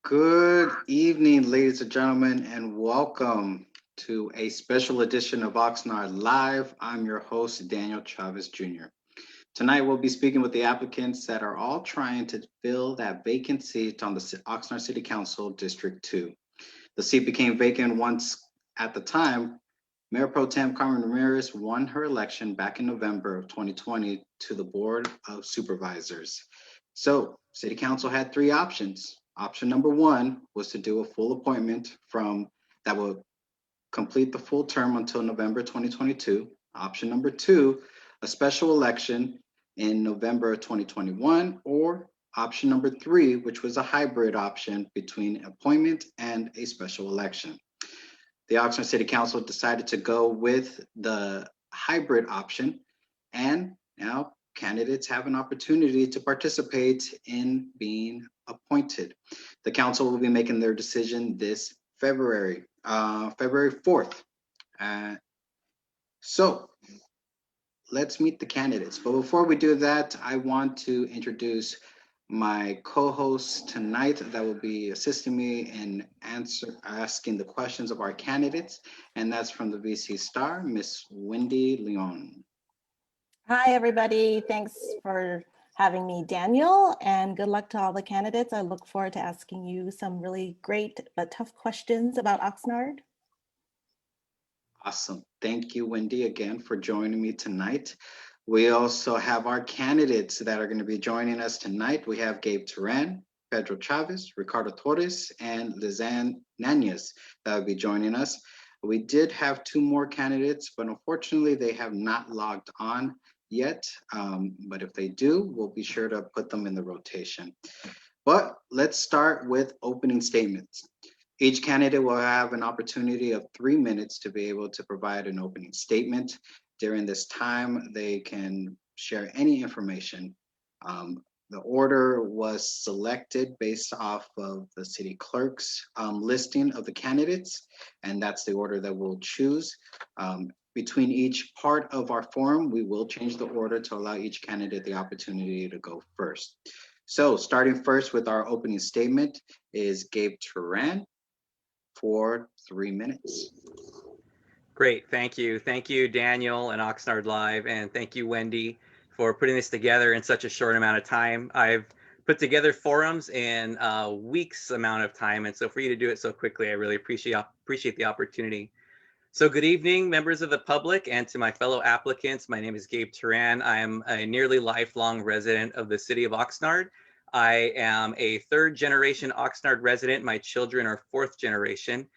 Good evening, ladies and gentlemen, and welcome to a special edition of Oxnard Live. I'm your host, Daniel Chavez Jr. Tonight, we'll be speaking with the applicants that are all trying to fill that vacant seat on the Oxnard City Council District 2. The seat became vacant once at the time Mayor Pro Tem Carmen Ramirez won her election back in November of 2020 to the Board of Supervisors. So City Council had three options. Option number one was to do a full appointment that would complete the full term until November 2022. Option number two, a special election in November of 2021, or option number three, which was a hybrid option between appointment and a special election. The Oxnard City Council decided to go with the hybrid option, and now candidates have an opportunity to participate in being appointed. The council will be making their decision this February 4th. So let's meet the candidates. But before we do that, I want to introduce my co-host tonight that will be assisting me in asking the questions of our candidates, and that's from the VC Star, Miss Wendy Leon. Hi, everybody. Thanks for having me, Daniel, and good luck to all the candidates. I look forward to asking you some really great but tough questions about Oxnard. Awesome. Thank you, Wendy, again for joining me tonight. We also have our candidates that are going to be joining us tonight. We have Gabe Turan, Pedro Chavez, Ricardo Torres, and Lizanne Nanez that will be joining us. We did have two more candidates, but unfortunately they have not logged on yet. But if they do, we'll be sure to put them in the rotation. But let's start with opening statements. Each candidate will have an opportunity of 3 minutes to be able to provide an opening statement. During this time, they can share any information. The order was selected based off of the city clerk's listing of the candidates, and that's the order that we'll choose. Between each part of our forum, we will change the order to allow each candidate the opportunity to go first. So starting first with our opening statement is Gabe Turan for 3 minutes. Great, thank you. Thank you, Daniel and Oxnard Live, and thank you, Wendy, for putting this together in such a short amount of time. I've put together forums in a week's amount of time, and so for you to do it so quickly, I really appreciate the opportunity. So good evening, members of the public, and to my fellow applicants. My name is Gabe Turan. I am a nearly lifelong resident of the city of Oxnard. I am a third-generation Oxnard resident. My children are fourth generation.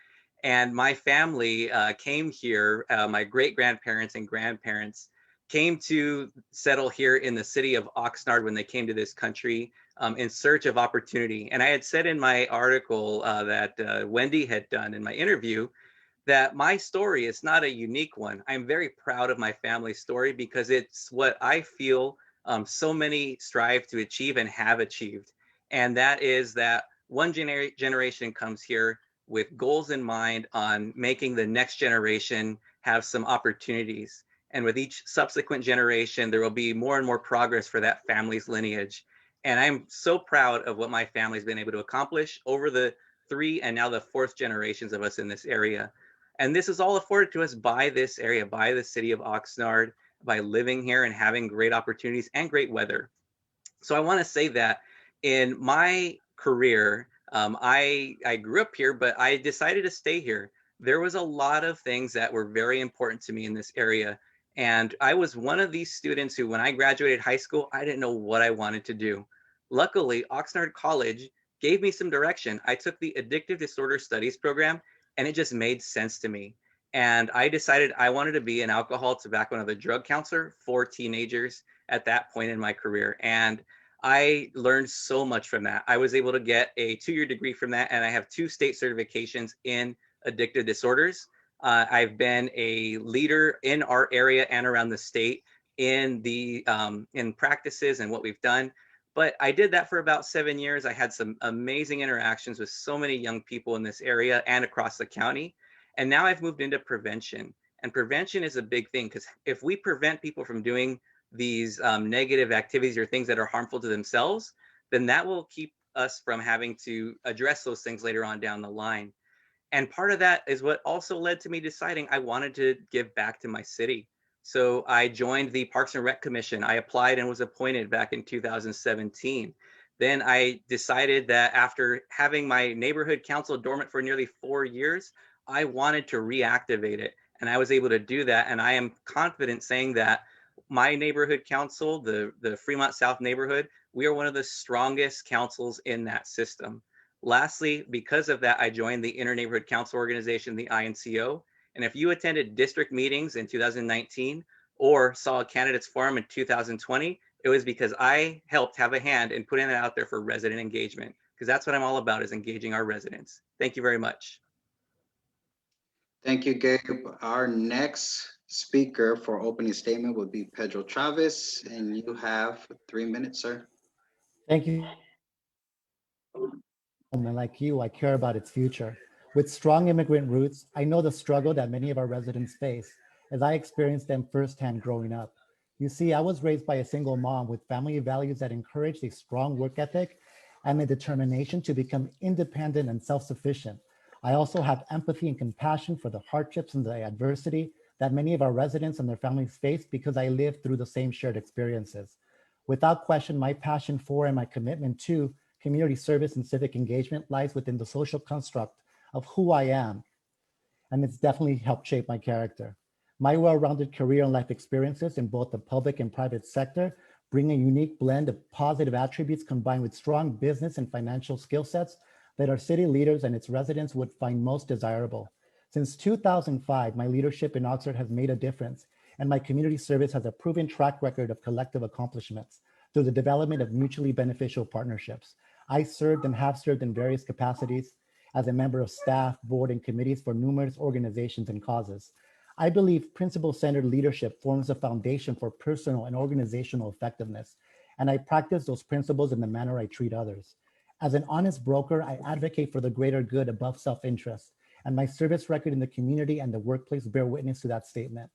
And my family came here, my great-grandparents and grandparents came to settle here in the city of Oxnard when they came to this country in search of opportunity. And I had said in my article that Wendy had done in my interview that my story is not a unique one. I'm very proud of my family's story because it's what I feel so many strive to achieve and have achieved. And that is that one generation comes here with goals in mind on making the next generation have some opportunities. And with each subsequent generation, there will be more and more progress for that family's lineage. And I'm so proud of what my family's been able to accomplish over the 3 and now the 4th generations of us in this area. And this is all afforded to us by this area, by the city of Oxnard, by living here and having great opportunities and great weather. So I want to say that in my career, I grew up here, but I decided to stay here. There was a lot of things that were very important to me in this area. And I was one of these students who, when I graduated high school, I didn't know what I wanted to do. Luckily, Oxnard College gave me some direction. I took the Addictive Disorder Studies program, and it just made sense to me. And I decided I wanted to be an alcohol, tobacco, and other drug counselor for teenagers at that point in my career. And I learned so much from that. I was able to get a 2-year degree from that, and I have 2 state certifications in addictive disorders. I've been a leader in our area and around the state in the in practices and what we've done. But I did that for about 7 years. I had some amazing interactions with so many young people in this area and across the county. And now I've moved into prevention. And prevention is a big thing, because if we prevent people from doing these negative activities or things that are harmful to themselves, then that will keep us from having to address those things later on down the line. And part of that is what also led to me deciding I wanted to give back to my city. So I joined the Parks and Rec Commission. I applied and was appointed back in 2017. Then I decided that after having my neighborhood council dormant for nearly 4 years, I wanted to reactivate it. And I was able to do that. And I am confident saying that my neighborhood council, the Fremont South neighborhood, we are one of the strongest councils in that system. Lastly, because of that, I joined the Inter-Neighborhood Council Organization, the INCO. And if you attended district meetings in 2019 or saw a candidates forum in 2020, it was because I helped have a hand in putting that out there for resident engagement, because that's what I'm all about, is engaging our residents. Thank you very much. Thank you, Gabe. Our next speaker for opening statement would be Pedro Chavez, and you have 3 minutes, sir. Thank you. And like you, I care about its future. With strong immigrant roots, I know the struggle that many of our residents face, as I experienced them firsthand growing up. You see, I was raised by a single mom with family values that encouraged a strong work ethic and the determination to become independent and self-sufficient. I also have empathy and compassion for the hardships and the adversity that many of our residents and their families face, because I lived through the same shared experiences. Without question, my passion for and my commitment to community service and civic engagement lies within the social construct of who I am, and it's definitely helped shape my character. My well-rounded career and life experiences in both the public and private sector bring a unique blend of positive attributes combined with strong business and financial skill sets that our city leaders and its residents would find most desirable. Since 2005, my leadership in Oxnard has made a difference, and my community service has a proven track record of collective accomplishments through the development of mutually beneficial partnerships. I served and have served in various capacities as a member of staff, board, and committees for numerous organizations and causes. I believe principle-centered leadership forms the foundation for personal and organizational effectiveness, and I practice those principles in the manner I treat others. As an honest broker, I advocate for the greater good above self-interest, and my service record in the community and the workplace bear witness to that statement.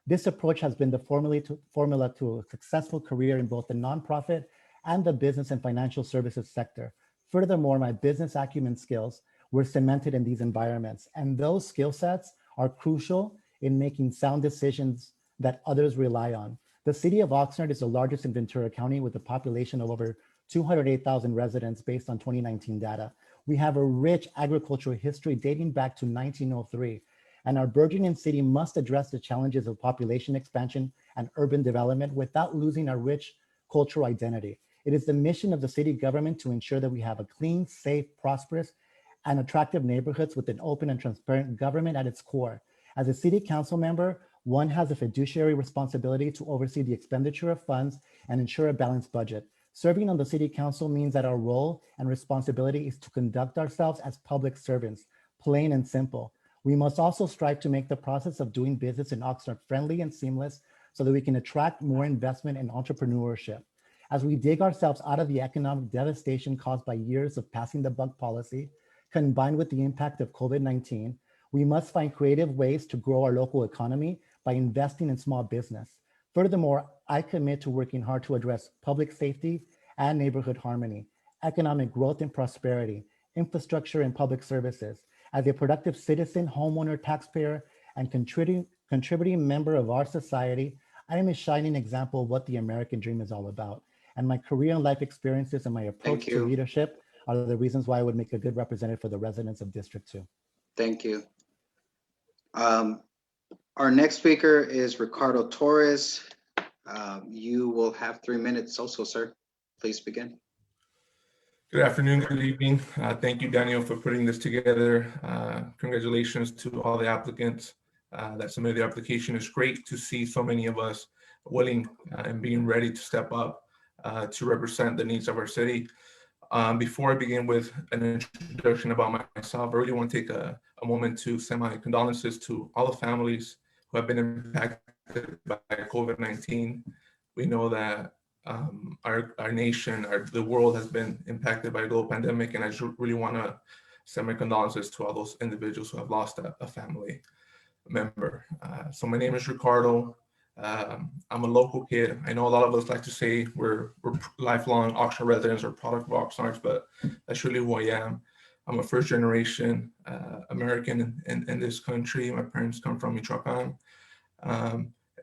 This approach has been the formula to a successful career in both the nonprofit and the business and financial services sector. Furthermore, my business acumen skills were cemented in these environments, and those skill sets are crucial in making sound decisions that others rely on. The city of Oxnard is the largest in Ventura County, with a population of over 208,000 residents based on 2019 data. We have a rich agricultural history dating back to 1903, and our burgeoning city must address the challenges of population expansion and urban development without losing our rich cultural identity. It is the mission of the city government to ensure that we have a clean, safe, prosperous, and attractive neighborhoods with an open and transparent government at its core. As a city council member, one has a fiduciary responsibility to oversee the expenditure of funds and ensure a balanced budget. Serving on the city council means that our role and responsibility is to conduct ourselves as public servants, plain and simple. We must also strive to make the process of doing business in Oxnard friendly and seamless so that we can attract more investment and entrepreneurship. As we dig ourselves out of the economic devastation caused by years of passing the buck policy, combined with the impact of COVID-19, we must find creative ways to grow our local economy by investing in small business. Furthermore, I commit to working hard to address public safety and neighborhood harmony, economic growth and prosperity, infrastructure and public services. As a productive citizen, homeowner, taxpayer, and contributing member of our society, I am a shining example of what the American dream is all about. And my career and life experiences and my approach to leadership are the reasons why I would make a good representative for the residents of District 2. Thank you. Our next speaker is Ricardo Torres. You will have 3 minutes also, sir. Please begin. Good afternoon, good evening. Thank you, Daniel, for putting this together. Congratulations to all the applicants. that submitted the application. It's great to see so many of us willing and being ready to step up to represent the needs of our city. Before I begin with an introduction about myself, I really want to take a moment to send my condolences to all the families who have been impacted by COVID-19. We know that our nation, the world has been impacted by a global pandemic, and I just really want to send my condolences to all those individuals who have lost a family member. So my name is Ricardo. I'm a local kid. I know a lot of us like to say we're lifelong Oxnard residents or product of Oxnard, but that's really who I am. I'm a first generation American in this country. My parents come from Michoacan.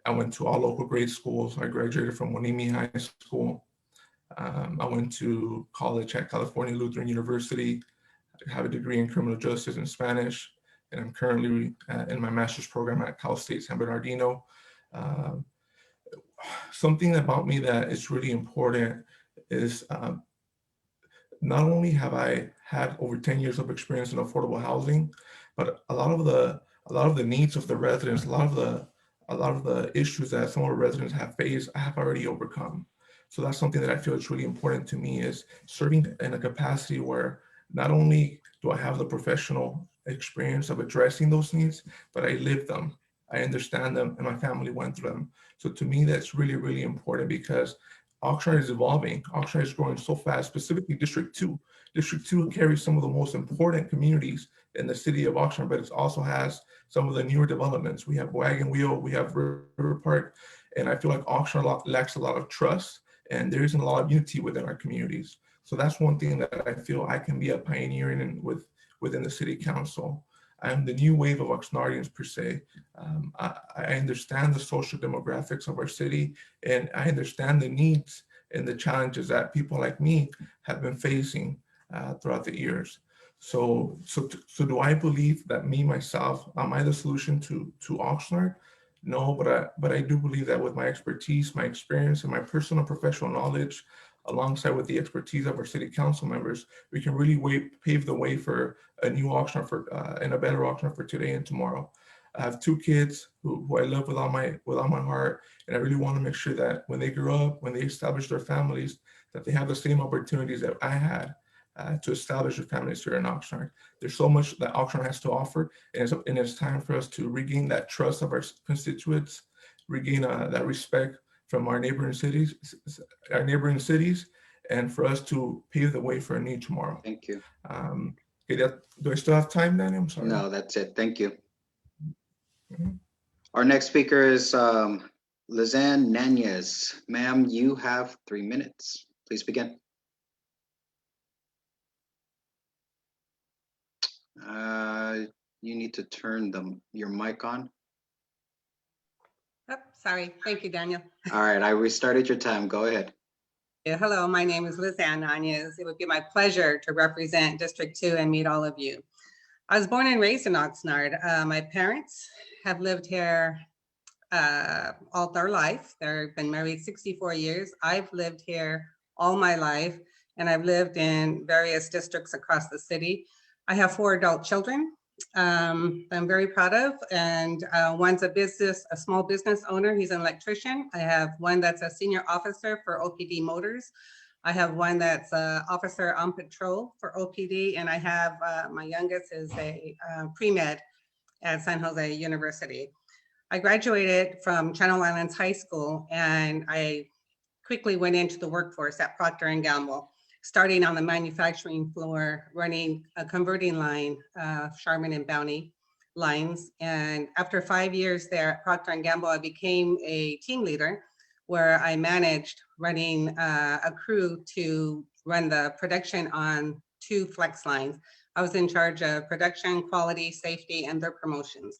I went to all local grade schools. I graduated from Wanimi High School. I went to college at California Lutheran University. I have a degree in criminal justice and Spanish, and I'm currently in my master's program at Cal State San Bernardino. Something about me that is really important is not only have I had over 10 years of experience in affordable housing, but a lot of the needs of the residents, a lot of the issues that some of the residents have faced, I have already overcome. So that's something that I feel is really important to me, is serving in a capacity where not only do I have the professional experience of addressing those needs, but I live them, I understand them, and my family went through them. So to me, that's really, really important, because Oxnard is evolving. Oxnard is growing so fast, specifically District 2. District 2 carries some of the most important communities in the city of Oxnard, but it also has some of the newer developments. We have Wagon Wheel, we have River Park, and I feel like Oxnard lacks a lot of trust, and there isn't a lot of unity within our communities. So that's one thing that I feel I can be a pioneer in within the city council. I'm the new wave of Oxnardians per se. I understand the social demographics of our city, and I understand the needs and the challenges that people like me have been facing throughout the years. So do I believe that myself, am I the solution to Oxnard? No, but I do believe that with my expertise, my experience, and my personal professional knowledge, alongside with the expertise of our city council members, we can really pave the way for a new Oxnard and a better Oxnard for today and tomorrow. I have 2 kids who I love with all my heart, and I really want to make sure that when they grow up, when they establish their families, that they have the same opportunities that I had to establish their families here in Oxnard. There's so much that Oxnard has to offer, and it's time for us to regain that trust of our constituents, regain that respect from our neighboring cities, and for us to pave the way for a new tomorrow. Thank you. Okay, do I still have time, Danny? I'm sorry. No, that's it. Thank you. Mhm. Our next speaker is Lizanne Nanez. Ma'am, you have 3 minutes. Please begin. You need to turn your mic on. Oh, sorry. Thank you, Daniel. All right, I restarted your time. Go ahead. Yeah, hello, my name is Lizanne Nanez. It would be my pleasure to represent District 2 and meet all of you. I was born and raised in Oxnard. My parents have lived here all their life. They've been married 64 years. I've lived here all my life, and I've lived in various districts across the city. I have 4 adult children I'm very proud of, and one's a small business owner. He's an electrician. I have one that's a senior officer for OPD Motors. I have one that's an officer on patrol for OPD, and I have my youngest is a pre-med at San Jose University. I graduated from Channel Islands High School, and I quickly went into the workforce at Procter & Gamble, starting on the manufacturing floor, running a converting line, Charmin and Bounty lines. And after 5 years there at Procter & Gamble, I became a team leader where I managed running a crew to run the production on 2 flex lines. I was in charge of production, quality, safety, and their promotions.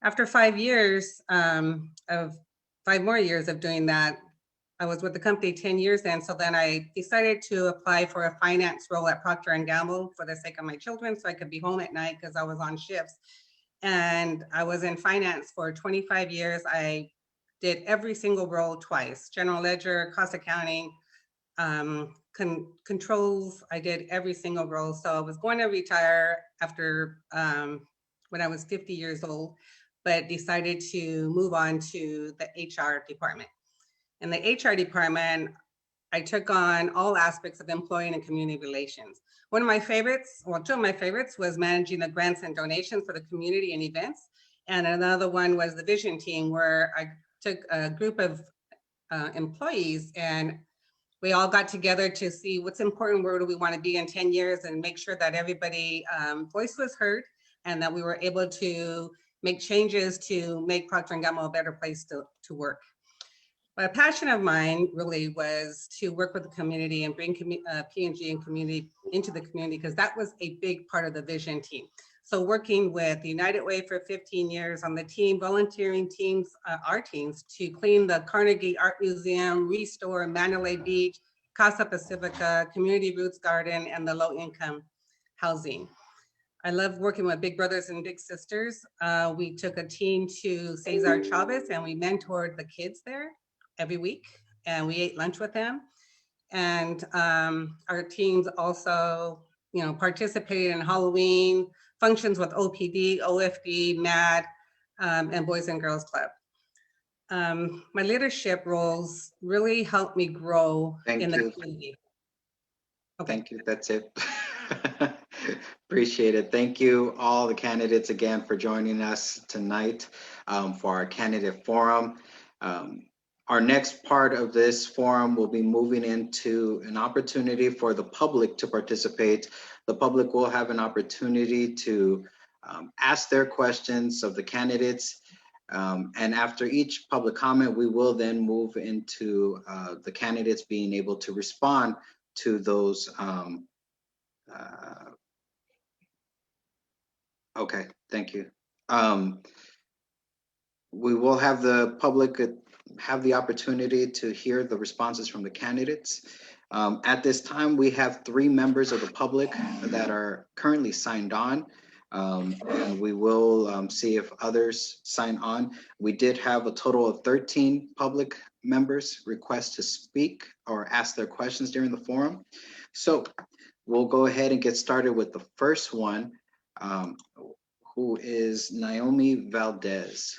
After 5 years of 5 more years of doing that, I was with the company 10 years then. So then I decided to apply for a finance role at Procter & Gamble for the sake of my children, so I could be home at night because I was on shifts. And I was in finance for 25 years. I did every single role twice: general ledger, cost accounting, controls. I did every single role. So I was going to retire after when I was 50 years old. but decided to move on to the HR department. In the HR department, I took on all aspects of employee and community relations. One of my favorites, well, two of my favorites was managing the grants and donations for the community and events. And another one was the vision team, where I took a group of employees and we all got together to see what's important, where do we want to be in 10 years, and make sure that everybody voice was heard and that we were able to make changes to make Procter & Gamble a better place to work. But a passion of mine really was to work with the community and bring P&G and community into the community, because that was a big part of the vision team. So working with United Way for 15 years on the team, volunteering teams, our teams, to clean the Carnegie Art Museum, restore Mandalay Beach, Casa Pacifica, Community Roots Garden, and the low-income housing. I love working with big brothers and big sisters. We took a team to Cesar Chavez and we mentored the kids there every week, and we ate lunch with them. And our teams also, participated in Halloween functions with OPD, OFD, MAD, and Boys and Girls Club. My leadership roles really helped me grow in the community. Okay. Thank you. That's it. Appreciate it. Thank you, all the candidates, again, for joining us tonight for our candidate forum. Our next part of this forum will be moving into an opportunity for the public to participate. The public will have an opportunity to ask their questions of the candidates. And after each public comment, we will then move into the candidates being able to respond to those. Okay, thank you. We will have the public have the opportunity to hear the responses from the candidates. At this time, we have 3 members of the public that are currently signed on, and we will see if others sign on. We did have a total of 13 public members request to speak or ask their questions during the forum. So we'll go ahead and get started with the first one, who is Naomi Valdez.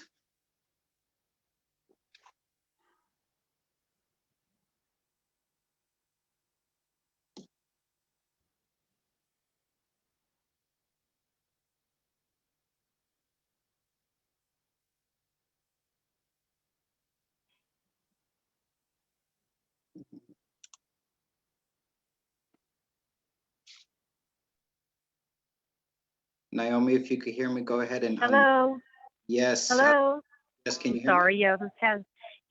Naomi, if you could hear me, go ahead and hello. Yes. Hello. Yes, can you hear Sorry, me? yeah,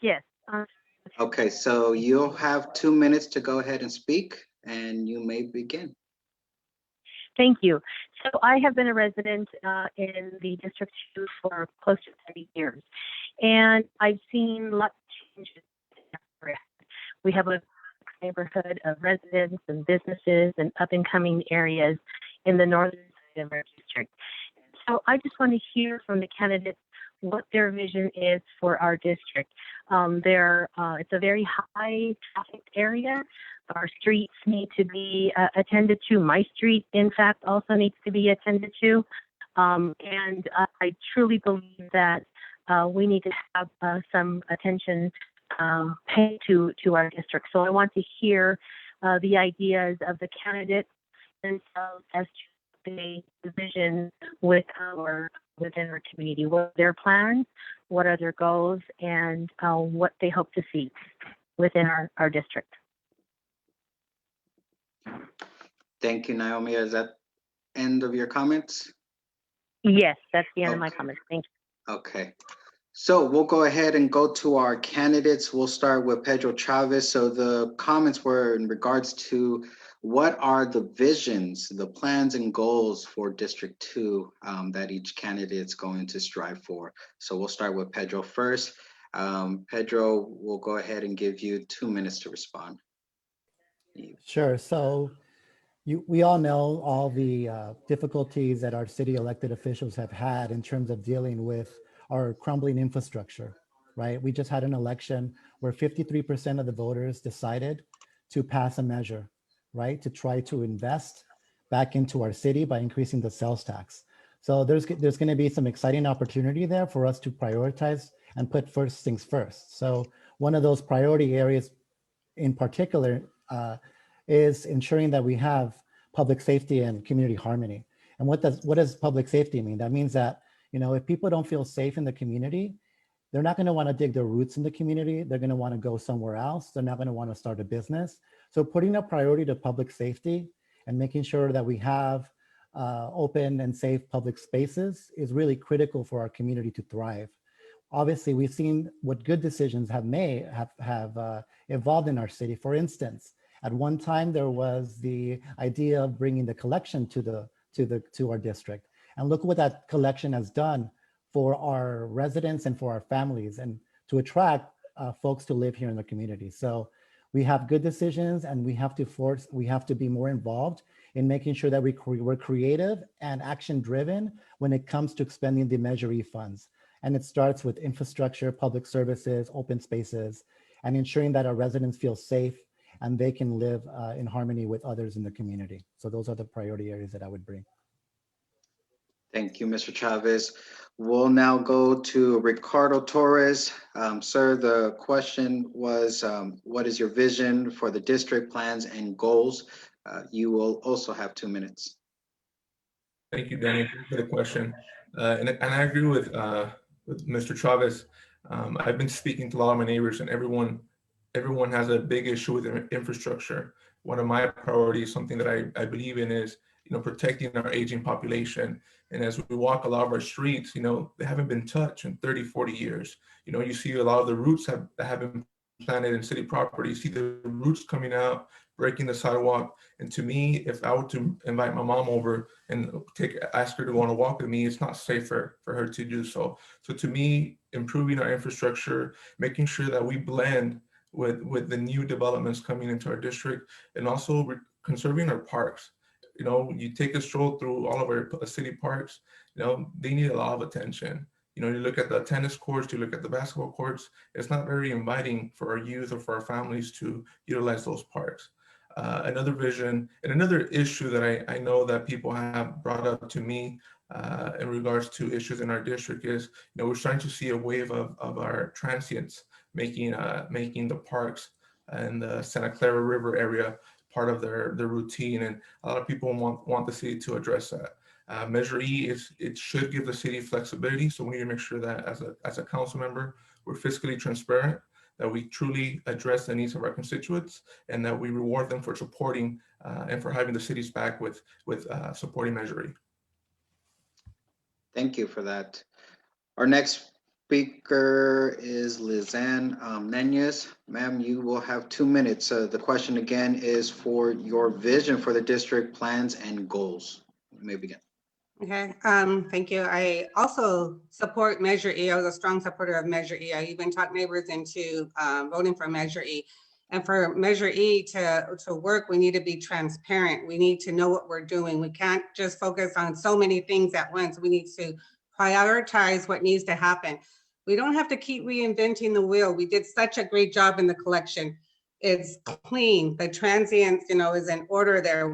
yes. Okay, so you'll have 2 minutes to go ahead and speak, and you may begin. Thank you. So I have been a resident in the District 2 for close to 30 years, and I've seen lots of changes. We have a neighborhood of residents and businesses and up-and-coming areas in the northern side of our district. So I just want to hear from the candidates what their vision is for our district. It's a very high traffic area. Our streets need to be attended to. My street, in fact, also needs to be attended to. And I truly believe that we need to have some attention paid to our district. So I want to hear the ideas of the candidates themselves as to the vision within our community. What are their plans? What are their goals? And what they hope to see within our district. Thank you, Naomi. Is that end of your comments? Yes, that's the end of my comments. Thank you. Okay. So we'll go ahead and go to our candidates. We'll start with Pedro Chavez. So the comments were in regards to what are the visions, the plans and goals for District 2 that each candidate is going to strive for. So we'll start with Pedro first. Pedro, we'll go ahead and give you 2 minutes to respond. Sure. So we all know all the difficulties that our city elected officials have had in terms of dealing with our crumbling infrastructure, right? We just had an election where 53% of the voters decided to pass a measure, right? To try to invest back into our city by increasing the sales tax. So there's going to be some exciting opportunity there for us to prioritize and put first things first. So one of those priority areas in particular is ensuring that we have public safety and community harmony. And what does public safety mean? That means that, you know, if people don't feel safe in the community, they're not going to want to dig their roots in the community. They're going to want to go somewhere else. They're not going to want to start a business. So putting a priority to public safety and making sure that we have open and safe public spaces is really critical for our community to thrive. Obviously, we've seen what good decisions have evolved in our city. For instance, at one time there was the idea of bringing the collection to our district, and look what that collection has done for our residents and for our families, and to attract folks to live here in the community. So we have good decisions, and we have to be more involved in making sure that we're creative and action driven when it comes to expending the Measure E funds. And it starts with infrastructure, public services, open spaces, and ensuring that our residents feel safe and they can live in harmony with others in the community. So those are the priority areas that I would bring. Thank you, Mr. Chavez. We'll now go to Ricardo Torres. Sir, the question was, what is your vision for the district plans and goals? You will also have 2 minutes. Thank you, Danny, for the question. And I agree with Mr. Chavez. I've been speaking to a lot of my neighbors, and everyone has a big issue with infrastructure. One of my priorities, something that I believe in, is, you know, protecting our aging population. And as we walk a lot of our streets, you know, they haven't been touched in 30, 40 years. You know, you see a lot of the roots that have been planted in city property. You see the roots coming out, breaking the sidewalk. And to me, if I were to invite my mom over and ask her to want to walk with me, it's not safe for her to do so. So to me, improving our infrastructure, making sure that we blend with the new developments coming into our district, and also conserving our parks. You know, you take a stroll through all of our city parks, you know, they need a lot of attention. You know, you look at the tennis courts, you look at the basketball courts, it's not very inviting for our youth or for our families to utilize those parks. Another vision and another issue that I know that people have brought up to me in regards to issues in our district is, you know, we're starting to see a wave of our transients making the parks and the Santa Clara River area part of their routine, and a lot of people want the city to address that. Measure E it should give the city flexibility, so we need to make sure that as a council member, we're fiscally transparent, that we truly address the needs of our constituents, and that we reward them for supporting and for having the city's back with supporting Measure E. Thank you for that. Our next speaker is Lizanne Nenez. Ma'am, you will have 2 minutes. The question again is for your vision for the district plans and goals. You may begin. Okay, thank you. I also support Measure E. I was a strong supporter of Measure E. I even talked neighbors into voting for Measure E. And for Measure E to work, we need to be transparent. We need to know what we're doing. We can't just focus on so many things at once. We need to prioritize what needs to happen. We don't have to keep reinventing the wheel. We did such a great job in the collection. It's clean. The transients, you know, is in order there.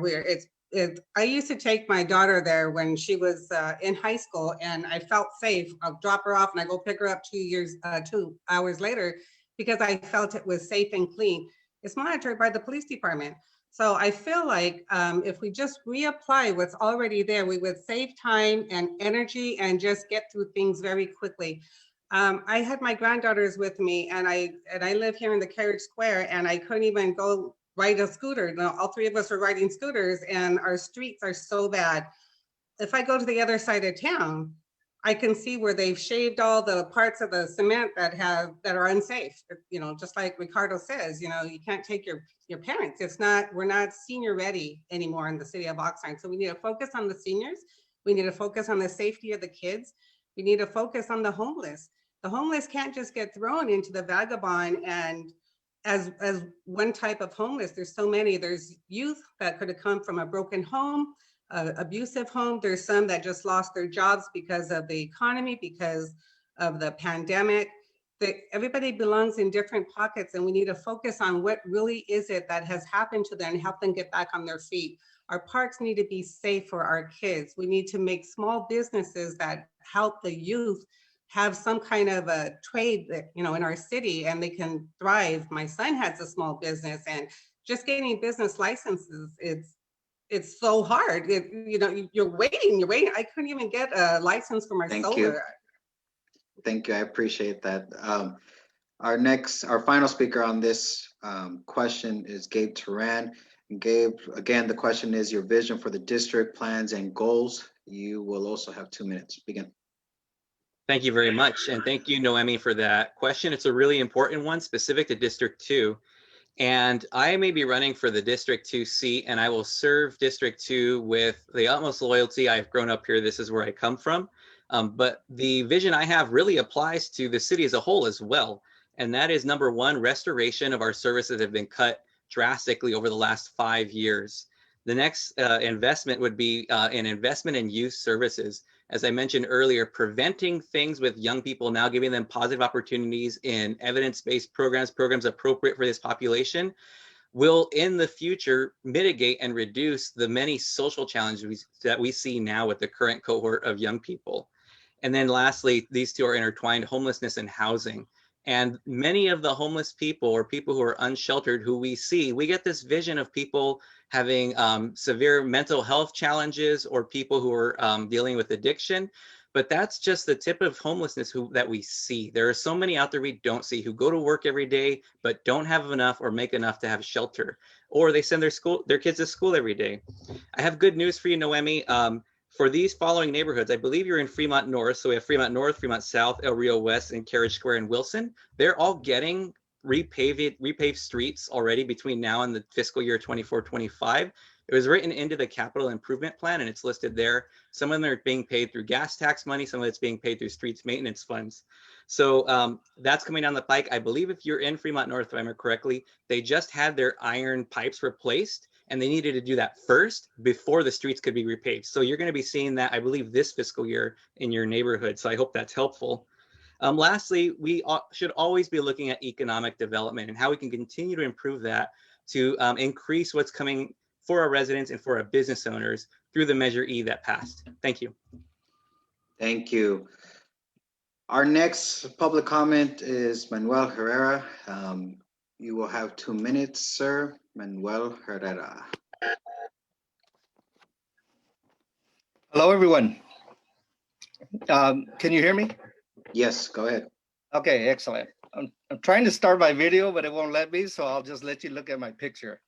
I used to take my daughter there when she was in high school, and I felt safe. I'll drop her off and I go pick her up 2 hours later, because I felt it was safe and clean. It's monitored by the police department. So I feel like if we just reapply what's already there, we would save time and energy and just get through things very quickly. I had my granddaughters with me, and I live here in the Carriage Square, and I couldn't even go ride a scooter. No, all 3 of us were riding scooters, and our streets are so bad. If I go to the other side of town, I can see where they've shaved all the parts of the cement that are unsafe. You know, just like Ricardo says, you know, you can't take your parents. We're not senior ready anymore in the city of Oxnard. So we need to focus on the seniors. We need to focus on the safety of the kids. We need to focus on the homeless. The homeless can't just get thrown into the vagabond and as one type of homeless. There's so many. There's youth that could have come from a broken home, abusive home. There's some that just lost their jobs because of the economy, because of the pandemic. Everybody belongs in different pockets, and we need to focus on what really is it that has happened to them and help them get back on their feet. Our parks need to be safe for our kids. We need to make small businesses that help the youth have some kind of a trade that, you know, in our city, and they can thrive. My son has a small business, and just getting business licenses, it's so hard. You know, you're waiting. I couldn't even get a license for my Thank solar. you. Thank you. I appreciate that. Our final speaker on this question is Gabe Turan. And Gabe, again, the question is your vision for the district, plans and goals. You will also have 2 minutes. Begin. Thank you very much. And thank you, Noemi, for that question. It's a really important one specific to District 2. And I may be running for the District 2 seat, and I will serve District 2 with the utmost loyalty. I've grown up here. This is where I come from. But the vision I have really applies to the city as a whole as well. And that is, number one, restoration of our services that have been cut drastically over the last 5 years. The next investment would be an investment in youth services. As I mentioned earlier, preventing things with young people, now giving them positive opportunities in evidence-based programs appropriate for this population, will in the future mitigate and reduce the many social challenges that we see now with the current cohort of young people. And then lastly, these two are intertwined: homelessness and housing. And many of the homeless people or people who are unsheltered who we see, we get this vision of people having severe mental health challenges or people who are dealing with addiction. But that's just the tip of homelessness that we see. There are so many out there we don't see, who go to work every day but don't have enough or make enough to have shelter, or they send their kids to school every day. I have good news for you, Noemi. For these following neighborhoods, I believe you're in Fremont North. So we have Fremont North, Fremont South, El Rio West, and Carriage Square and Wilson. They're all getting repaved streets already between now and the fiscal year 24-25. It was written into the capital improvement plan, and it's listed there. Some of them are being paid through gas tax money. Some of it's being paid through streets maintenance funds. So that's coming down the pike. I believe if you're in Fremont North, if I remember correctly, they just had their iron pipes replaced, and they needed to do that first before the streets could be repaved. So you're going to be seeing that, I believe, this fiscal year in your neighborhood. So I hope that's helpful. Lastly, we should always be looking at economic development and how we can continue to improve that to increase what's coming for our residents and for our business owners through the Measure E that passed. Thank you. Thank you. Our next public comment is Manuel Herrera. You will have 2 minutes, sir. Manuel Herrera. Hello, everyone. Can you hear me? Yes, go ahead. Okay, excellent. I'm trying to start my video, but it won't let me, so I'll just let you look at my picture.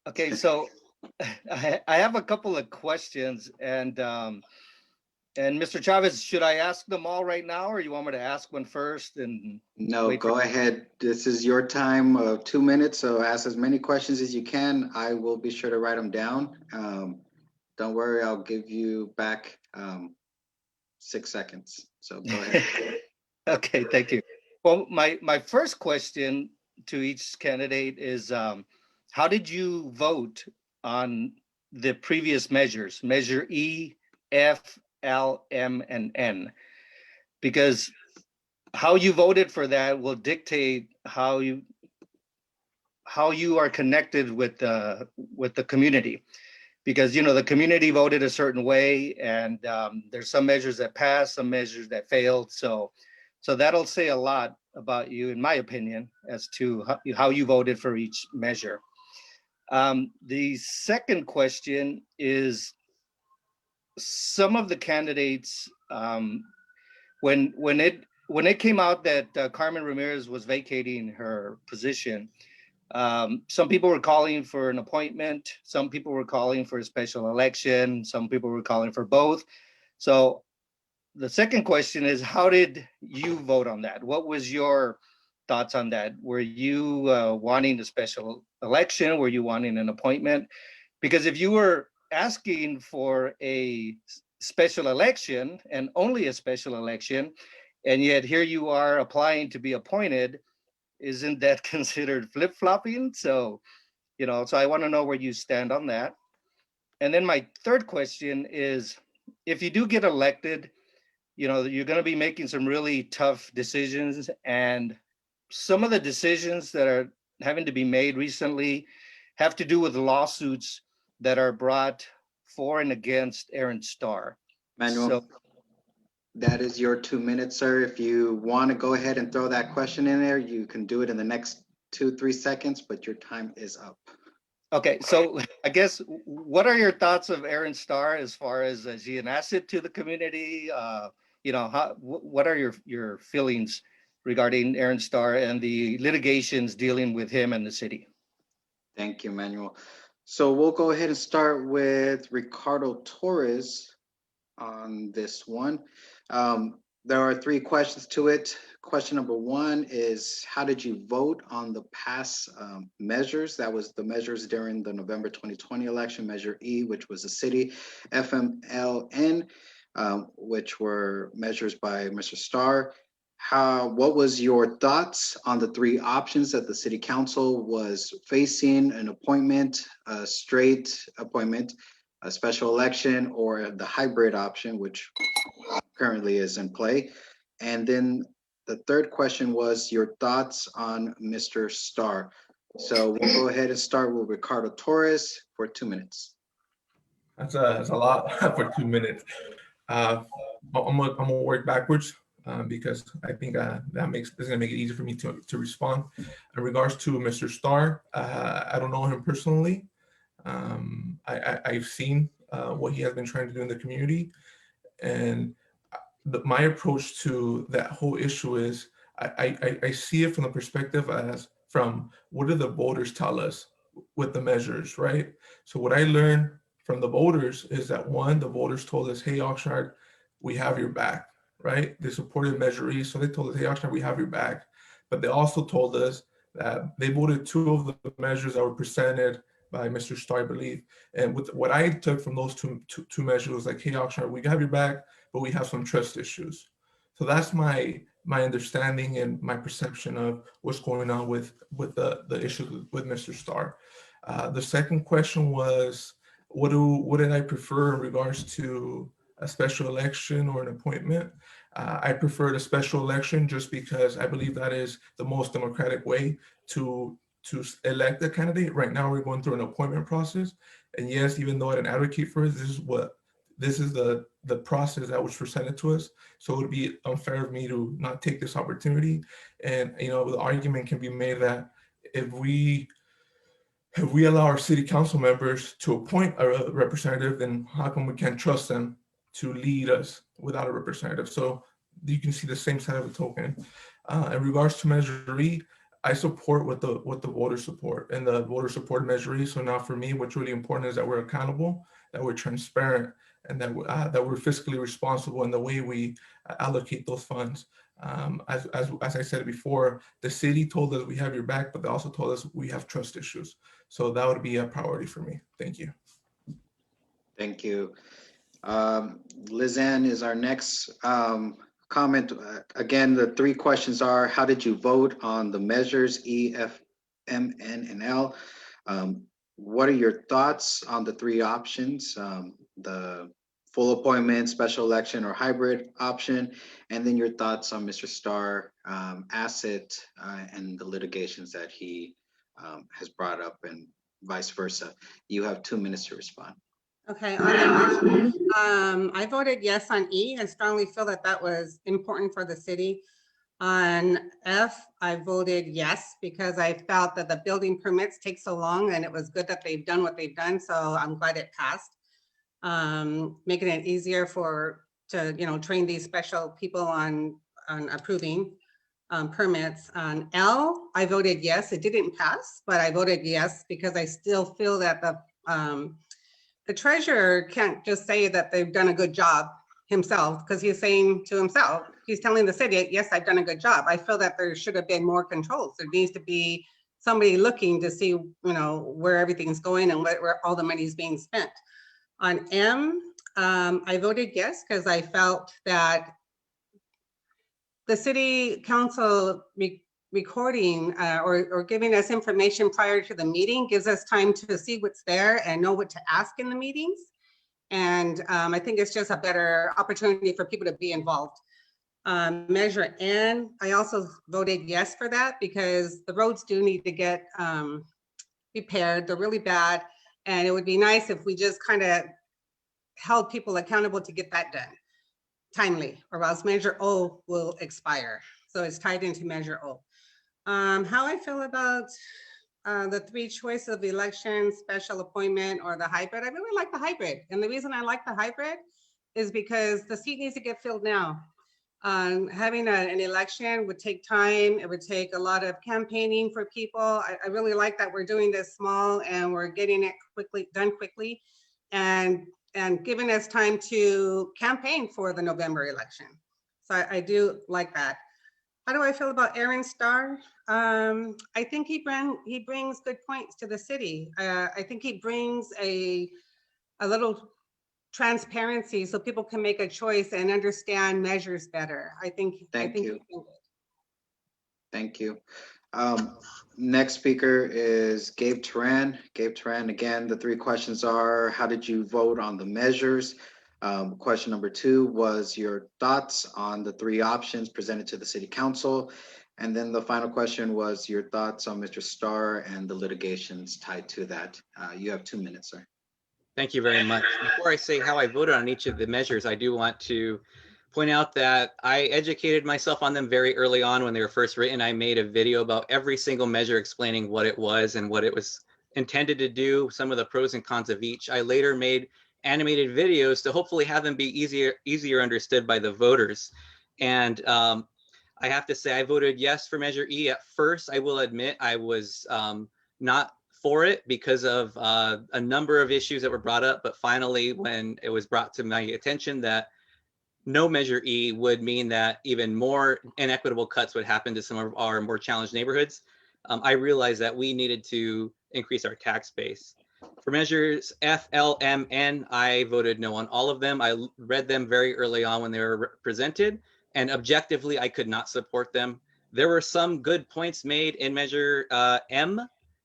Okay, so I have a couple of questions, and Mr. Chavez, should I ask them all right now, or you want me to ask one first? And no, go ahead. This is your time of 2 minutes, so ask as many questions as you can. I will be sure to write them down. Don't worry, I'll give you back 6 seconds. So go ahead. Okay, thank you. Well, my first question to each candidate is, how did you vote on the previous measures, Measure E, F, L, M, and N? Because how you voted for that will dictate how you are connected with the community. Because, you know, the community voted a certain way, and there's some measures that passed, some measures that failed. So that'll say a lot about you, in my opinion, as to how you voted for each measure. The second question is, some of the candidates, when it came out that Carmen Ramirez was vacating her position, some people were calling for an appointment. Some people were calling for a special election. Some people were calling for both. So the second question is, how did you vote on that? What was your thoughts on that? Were you wanting a special election? Were you wanting an appointment? Because if you were asking for a special election and only a special election, and yet here you are applying to be appointed, isn't that considered flip-flopping? So, you know, so I want to know where you stand on that. And then my third question is, if you do get elected, you know, you're going to be making some really tough decisions, and some of the decisions that are having to be made recently have to do with lawsuits that are brought for and against Aaron Starr. Manuel, So, that is your 2 minutes, sir. If you want to go ahead and throw that question in there, you can do it in the next 2-3 seconds, but your time is up. okay, so I guess what are your thoughts of Aaron Starr as far as is he an asset to the community? What are your feelings regarding Aaron Starr and the litigations dealing with him and the city? Thank you, Manuel. So we'll go ahead and start with Ricardo Torres on this one. There are 3 questions to it. Question number 1 is, how did you vote on the past measures? That was the measures during the November 2020 election, Measure E, which was the city, FMLN, which were measures by Mr. Starr. What was your thoughts on the 3 options that the city council was facing: an appointment, a straight appointment, a special election, or the hybrid option, which currently is in play? And then the 3rd question was your thoughts on Mr. Starr. So we'll go ahead and start with Ricardo Torres for 2 minutes. That's a lot for 2 minutes. I'm gonna work backwards because I think this is gonna make it easier for me to respond. In regards to Mr. Starr, I don't know him personally. I've seen what he has been trying to do in the community, and my approach to that whole issue is I see it from the perspective as from what do the voters tell us with the measures, right? So what I learned from the voters is that, one, the voters told us, hey, Oxnard, we have your back, right? They supported Measure E, so they told us, hey, Oxnard, we have your back. But they also told us that they voted 2 of the measures that were presented by Mr. Starr, I believe. And with what I took from those two measures was like, hey, Oxnard, we have your back, but we have some trust issues. So that's my understanding and my perception of what's going on with the issue with Mr. Starr. The second question was, what did I prefer in regards to a special election or an appointment? I preferred a special election just because I believe that is the most democratic way to elect a candidate. Right now, we're going through an appointment process, and yes, even though I didn't advocate for it, this is the process that was presented to us. So it would be unfair of me to not take this opportunity. And the argument can be made that if we allow our city council members to appoint a representative, then how come we can't trust them to lead us without a representative? So you can see the same side of the token. In regards to Measure E, I support what the voters support, and the voters support Measure E. So now for me, what's really important is that we're accountable, that we're transparent, and that we're fiscally responsible in the way we allocate those funds. As I said before, the city told us we have your back, but they also told us we have trust issues. So that would be a priority for me. Thank you. Thank you. Lizanne is our next comment. Again, the 3 questions are, how did you vote on the measures E, F, M, N, and L? What are your thoughts on the 3 options, the full appointment, special election, or hybrid option? And then your thoughts on Mr. Starr, asset, and the litigations that he has brought up, and vice versa. You have 2 minutes to respond. Okay, I voted yes on E. I strongly feel that was important for the city. On F, I voted yes because I felt that the building permits take so long, and it was good that they've done what they've done. So I'm glad it passed, making it easier to train these special people on approving permits. On L, I voted yes. It didn't pass, but I voted yes because I still feel that the treasurer can't just say that they've done a good job himself, because he's saying to himself, he's telling the city, yes, I've done a good job. I feel that there should have been more controls. There needs to be somebody looking to see, where everything's going and where all the money is being spent. On M, I voted yes because I felt that the city council recording or giving us information prior to the meeting gives us time to see what's there and know what to ask in the meetings. And I think it's just a better opportunity for people to be involved. Measure N, I also voted yes for that because the roads do need to get repaired. They're really bad. And it would be nice if we just kind of held people accountable to get that done timely, or else Measure O will expire. So it's tied into Measure O. How I feel about the three choices of the election, special appointment, or the hybrid. I really like the hybrid. And the reason I like the hybrid is because the seat needs to get filled now. Having an election would take time. It would take a lot of campaigning for people. I really like that we're doing this small and we're getting it done quickly, and giving us time to campaign for the November election. So I do like that. How do I feel about Aaron Starr? I think he brings good points to the city. I think he brings a little transparency so people can make a choice and understand measures better. Thank you. Thank you. Next speaker is Gabe Turan. Gabe Turan, again, the three questions are, how did you vote on the measures? Question number 2 was your thoughts on the three options presented to the city council. And then the final question was your thoughts on Mr. Starr and the litigations tied to that. You have 2 minutes, sir. Thank you very much. Before I say how I voted on each of the measures, I do want to point out that I educated myself on them very early on when they were first written. I made a video about every single measure explaining what it was and what it was intended to do, some of the pros and cons of each. I later made animated videos to hopefully have them be easier understood by the voters. And I have to say I voted yes for Measure E. At first, I will admit I was not for it because of a number of issues that were brought up. But finally, when it was brought to my attention that no Measure E would mean that even more inequitable cuts would happen to some of our more challenged neighborhoods, I realized that we needed to increase our tax base. For measures F, L, M, N, I voted no on all of them. I read them very early on when they were presented, and objectively, I could not support them. There were some good points made in Measure M,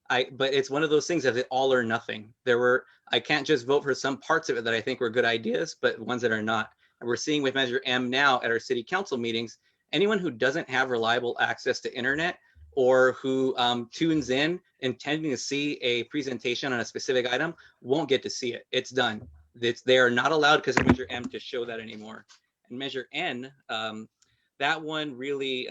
but it's one of those things of it all or nothing. I can't just vote for some parts of it that I think were good ideas, but ones that are not. And we're seeing with Measure M now at our city council meetings, anyone who doesn't have reliable access to internet or who tunes in intending to see a presentation on a specific item won't get to see it. It's done. They are not allowed because of Measure M to show that anymore. And Measure N, that one really,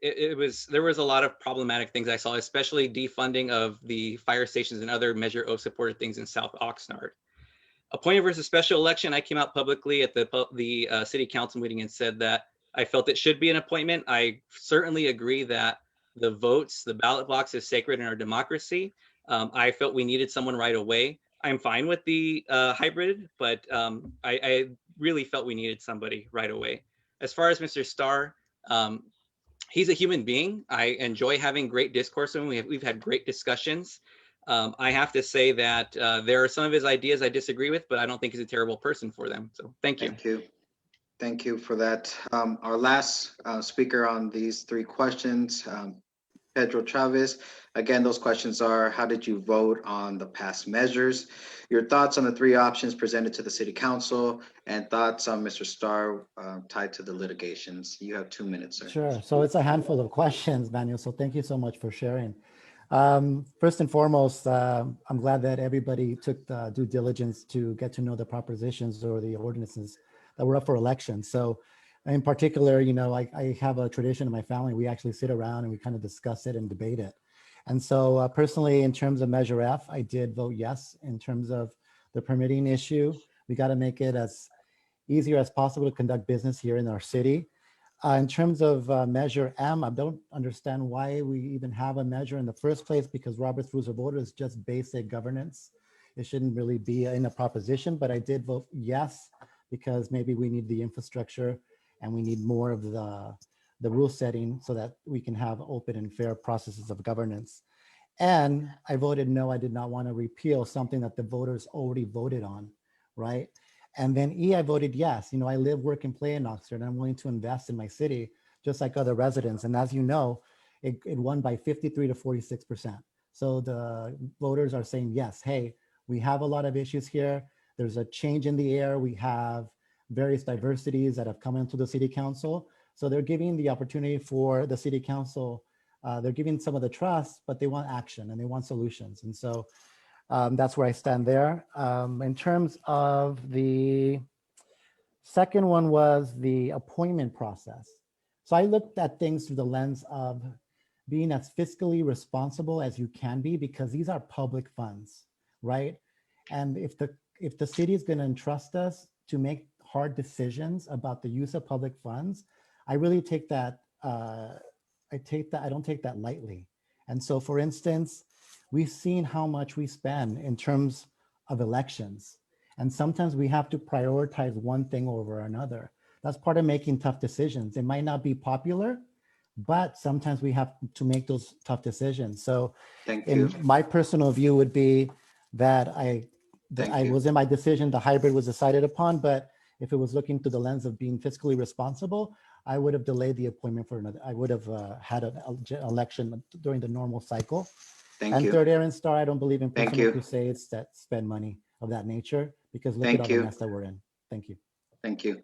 there was a lot of problematic things I saw, especially defunding of the fire stations and other Measure O supported things in South Oxnard. Appointed versus special election, I came out publicly at the city council meeting and said that I felt it should be an appointment. I certainly agree that the votes, the ballot box is sacred in our democracy. I felt we needed someone right away. I'm fine with the hybrid, but I really felt we needed somebody right away. As far as Mr. Starr, he's a human being. I enjoy having great discourse with him. We've had great discussions. I have to say that there are some of his ideas I disagree with, but I don't think he's a terrible person for them. So thank you. Thank you. Thank you for that. Our last speaker on these three questions, Pedro Chavez. Again, those questions are, how did you vote on the past measures? Your thoughts on the three options presented to the city council, and thoughts on Mr. Starr tied to the litigations. You have 2 minutes, sir. Sure. So it's a handful of questions, Daniel. So thank you so much for sharing. First and foremost, I'm glad that everybody took the due diligence to get to know the propositions or the ordinances that were up for election. So in particular, you know, I have a tradition in my family. We actually sit around and we kind of discuss it and debate it. And so personally, in terms of Measure F, I did vote yes. In terms of the permitting issue, we got to make it as easier as possible to conduct business here in our city. In terms of Measure M, I don't understand why we even have a measure in the first place, because Robert's Rules of Order is just basic governance. It shouldn't really be in a proposition, but I did vote yes, because maybe we need the infrastructure and we need more of the rule setting so that we can have open and fair processes of governance. And I voted no, I did not want to repeal something that the voters already voted on, right? And then E, I voted yes. You know, I live, work, and play in Oxnard, and I'm willing to invest in my city, just like other residents. And as you know, it won by 53 to 46%. So the voters are saying, yes, hey, we have a lot of issues here. There's a change in the air. We have various diversities that have come into the city council. So they're giving the opportunity for the city council. They're giving some of the trust, but they want action and they want solutions. And so That's where I stand there. In terms of the second one was the appointment process. So I looked at things through the lens of being as fiscally responsible as you can be, because these are public funds, right? And if the city is going to entrust us to make hard decisions about the use of public funds, I really take that, I don't take that lightly. And so, for instance, we've seen how much we spend in terms of elections. And sometimes we have to prioritize one thing over another. That's part of making tough decisions. It might not be popular, but sometimes we have to make those tough decisions. So Thank in you. my personal view would be that I was in my decision, the hybrid was decided upon, but if it was looking through the lens of being fiscally responsible, I would have delayed the appointment for another. I would have had an election during the normal cycle. Thank And you. third, Aaron Star, I don't believe in Thank personal you. crusades that spend money of that nature, because look Thank at all the you. mess that we're in. Thank you. Thank you.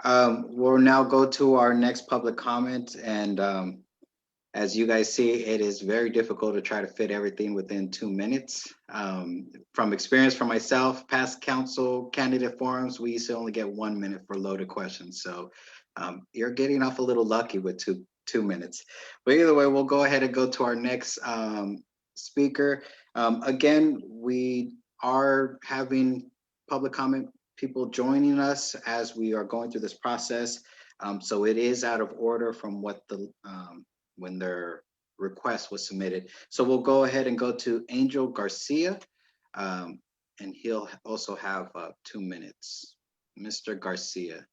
We'll now go to our next public comment. And as you guys see, it is very difficult to try to fit everything within 2 minutes. From experience from myself, past council candidate forums, we used to only get 1 minute for loaded questions. So you're getting off a little lucky with two minutes. But either way, we'll go ahead and go to our next speaker. Again, we are having public comment people joining us as we are going through this process. So it is out of order from what the when their request was submitted. So we'll go ahead and go to Angel Garcia, and he'll also have 2 minutes. Mr. Garcia.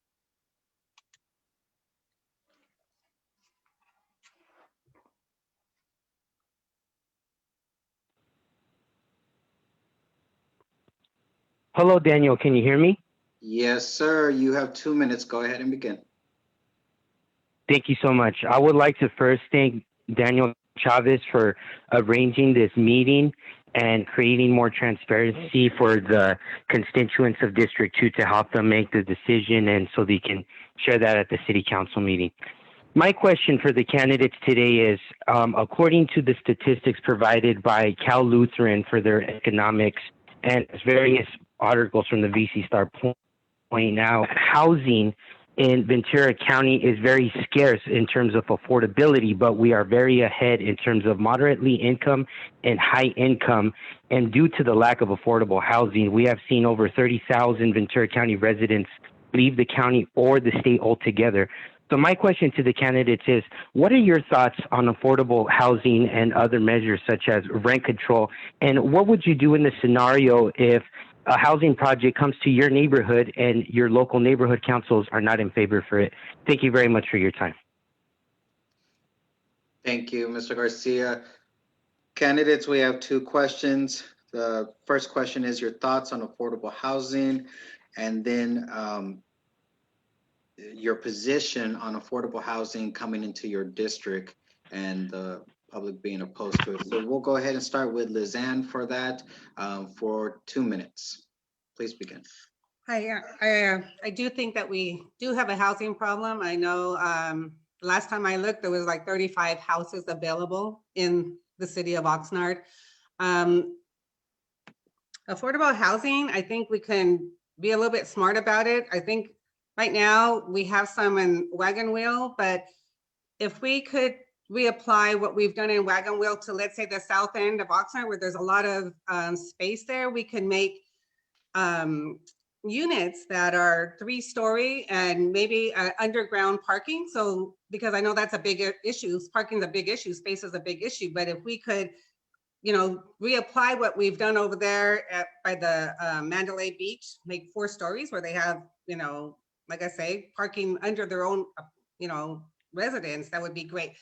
Hello, Daniel. Can you hear me? Yes, sir. You have 2 minutes. Go ahead and begin. Thank you so much. I would like to first thank Daniel Chavez for arranging this meeting and creating more transparency for the constituents of District 2 to help them make the decision, and so they can share that at the City Council meeting. My question for the candidates today is, according to the statistics provided by Cal Lutheran for their economics and various articles from the VC Star pointing out, housing in Ventura County is very scarce in terms of affordability, but we are very ahead in terms of moderately income and high income. And due to the lack of affordable housing, we have seen over 30,000 Ventura County residents leave the county or the state altogether. So my question to the candidates is, what are your thoughts on affordable housing and other measures such as rent control? And what would you do in the scenario if a housing project comes to your neighborhood and your local neighborhood councils are not in favor for it? Thank you very much for your time. Thank you, Mr. Garcia. Candidates, we have 2 questions. The first question is your thoughts on affordable housing, and then your position on affordable housing coming into your district and the public being opposed to it. So we'll go ahead and start with Lizanne for that for 2 minutes. Please begin. Hi, I do think that we do have a housing problem. I know last time I looked, there was like 35 houses available in the city of Oxnard. Affordable housing, I think we can be a little bit smart about it. I think right now we have some in Wagon Wheel, but if we could reapply what we've done in Wagon Wheel to, let's say, the south end of Oxnard, where there's a lot of space there, we can make units that are 3-story and maybe underground parking. So, because I know that's a big issue, parking's a big issue, space is a big issue, but if we could, you know, reapply what we've done over there by the Mandalay Beach, make 4 stories where they have, you know, like I say, parking under their own, you know, residence, that would be great.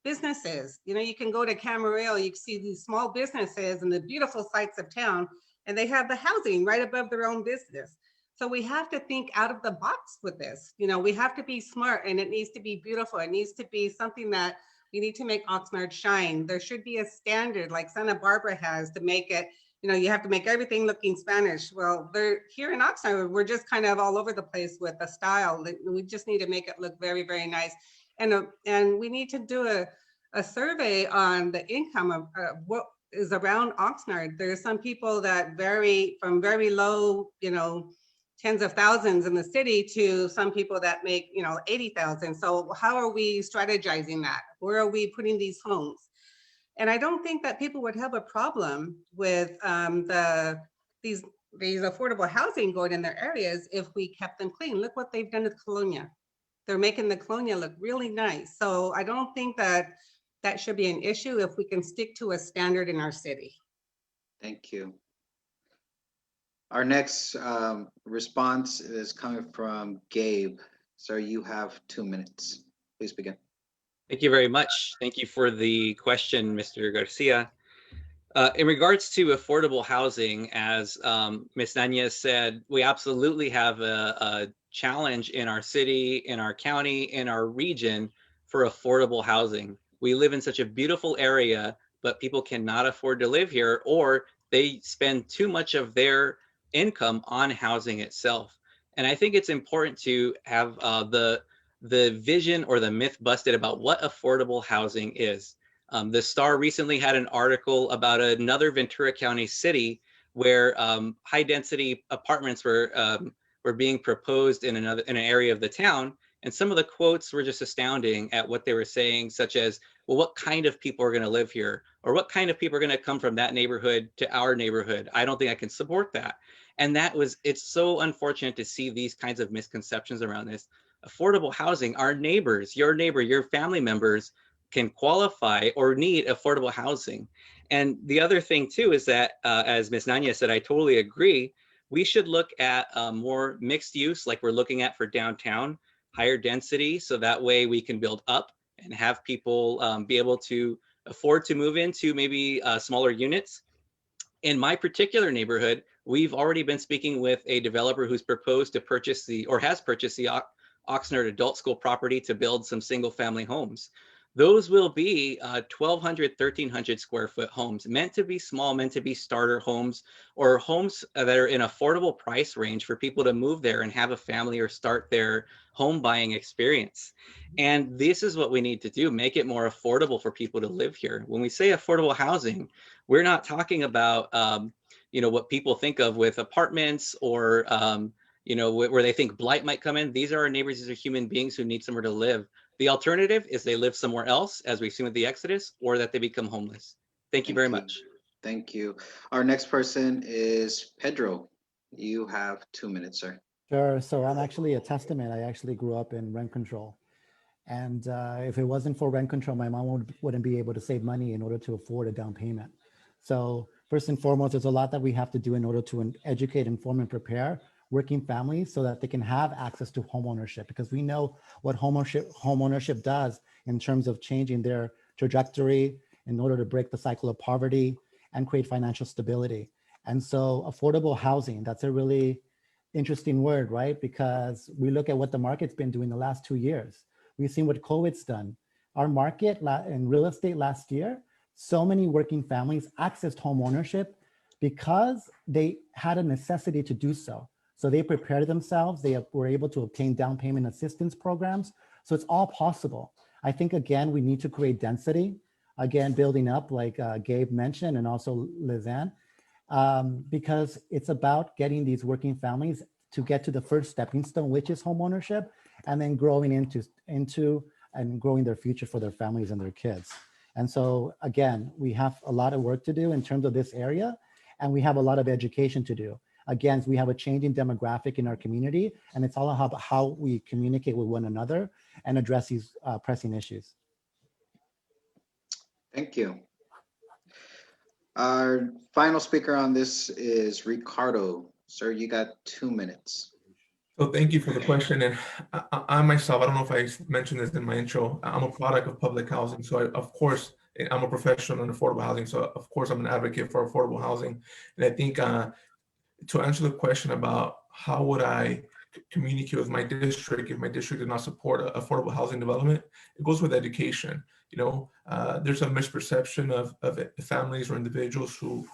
Businesses, you know, you can go to Camarillo, you can see these small businesses and the beautiful sights of town, and they have the housing right above their own business. So we have to think out of the box with this. You know, we have to be smart, and it needs to be beautiful. It needs to be something that we need to make Oxnard shine. There should be a standard like Santa Barbara has to make it, you know, you have to make everything looking Spanish. Well, they're here in Oxnard, we're just kind of all over the place with the style. We just need to make it look very, very nice. And we need to do a survey on the income of is around Oxnard. There's some people that vary from very low, tens of thousands in the city to some people that make, 80,000. So how are we strategizing that? Where are we putting these homes? And I don't think that people would have a problem with these affordable housing going in their areas if we kept them clean. Look what they've done to Colonia. They're making the Colonia look really nice. So I don't think that should be an issue if we can stick to a standard in our city. Thank you. Our next response is coming from Gabe. Sir, you have 2 minutes. Please begin. Thank you very much. Thank you for the question, Mr. Garcia. In regards to affordable housing, as Ms. Nunez said, we absolutely have a challenge in our city, in our county, in our region for affordable housing. We live in such a beautiful area, but people cannot afford to live here, or they spend too much of their income on housing itself. And I think it's important to have the vision or the myth busted about what affordable housing is. The Star recently had an article about another Ventura County city where high density apartments were being proposed in an area of the town. And some of the quotes were just astounding at what they were saying, such as, well, what kind of people are going to live here? Or what kind of people are going to come from that neighborhood to our neighborhood? I don't think I can support that. And it's so unfortunate to see these kinds of misconceptions around this. Affordable housing, our neighbors, your neighbor, your family members can qualify or need affordable housing. And the other thing too is that, as Ms. Nania said, I totally agree, we should look at more mixed use like we're looking at for downtown, higher density, so that way we can build up and have people be able to afford to move into maybe smaller units. In my particular neighborhood, we've already been speaking with a developer who's proposed to purchase has purchased the Oxnard Adult School property to build some single family homes. Those will be 1,200, 1,300 square foot homes, meant to be small, meant to be starter homes, or homes that are in affordable price range for people to move there and have a family or start their home buying experience. And this is what we need to do, make it more affordable for people to live here. When we say affordable housing, we're not talking about what people think of with apartments or where they think blight might come in. These are our neighbors, these are human beings who need somewhere to live. The alternative is they live somewhere else, as we've seen with the Exodus, or that they become homeless. Thank you very much. Thank you. Our next person is Pedro. You have 2 minutes, sir. Sure. So I'm actually a testament. I actually grew up in rent control. And if it wasn't for rent control, my mom wouldn't be able to save money in order to afford a down payment. So first and foremost, there's a lot that we have to do in order to educate, inform, and prepare working families so that they can have access to homeownership, because we know what homeownership does in terms of changing their trajectory in order to break the cycle of poverty and create financial stability. And so affordable housing, that's a really interesting word, right? Because we look at what the market's been doing the last 2 years. We've seen what COVID's done. Our market in real estate last year, so many working families accessed homeownership because they had a necessity to do so. So they prepared themselves. They were able to obtain down payment assistance programs. So it's all possible. I think, again, we need to create density, again, building up like Gabe mentioned, and also Lizanne, because it's about getting these working families to get to the first stepping stone, which is homeownership, and then growing into and growing their future for their families and their kids. And so, again, we have a lot of work to do in terms of this area, and we have a lot of education to do. Again, we have a changing demographic in our community, and it's all about how we communicate with one another and address these pressing issues. Thank you. Our final speaker on this is Ricardo. Sir, you got 2 minutes. So thank you for the question. And I myself, I don't know if I mentioned this in my intro, I'm a product of public housing. So of course, I'm a professional in affordable housing. So of course, I'm an advocate for affordable housing. And I think to answer the question about how would I communicate with my district if my district did not support affordable housing development, it goes with education. There's a misperception of families or individuals who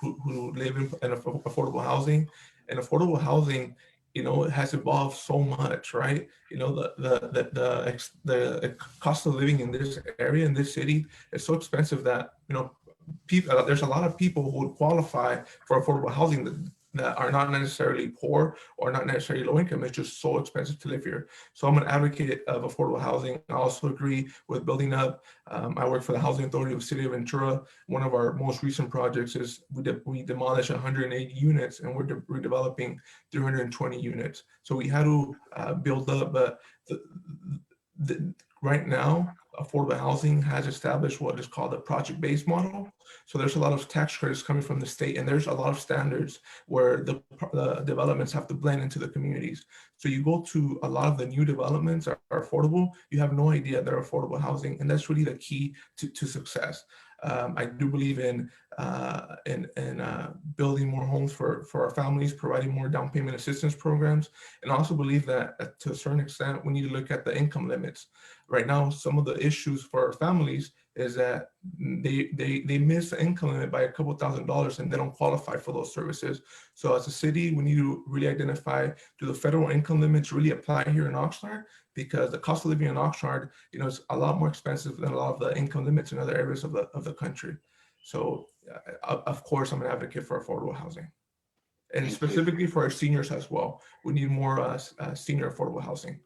live in affordable housing, and affordable housing, it has evolved so much, right? The cost of living in this area, in this city, is so expensive that, people, there's a lot of people who would qualify for affordable housing that are not necessarily poor or not necessarily low income. It's just so expensive to live here. So I'm an advocate of affordable housing. I also agree with building up. I work for the Housing Authority of the City of Ventura. One of our most recent projects is we demolished 180 units and we're redeveloping 320 units. So we had to build up, but right now, affordable housing has established what is called a project-based model. So there's a lot of tax credits coming from the state, and there's a lot of standards where the developments have to blend into the communities. So you go to a lot of the new developments are affordable. You have no idea they're affordable housing, and that's really the key to success. I do believe in building more homes for our families, providing more down payment assistance programs, and also believe that to a certain extent, we need to look at the income limits. Right now, some of the issues for our families is that they miss the income limit by a couple $1,000s and they don't qualify for those services. So as a city, we need to really identify, do the federal income limits really apply here in Oxnard? Because the cost of living in Oxnard, is a lot more expensive than a lot of the income limits in other areas of the country. So of course, I'm an advocate for affordable housing. And specifically for our seniors as well. We need more senior affordable housing.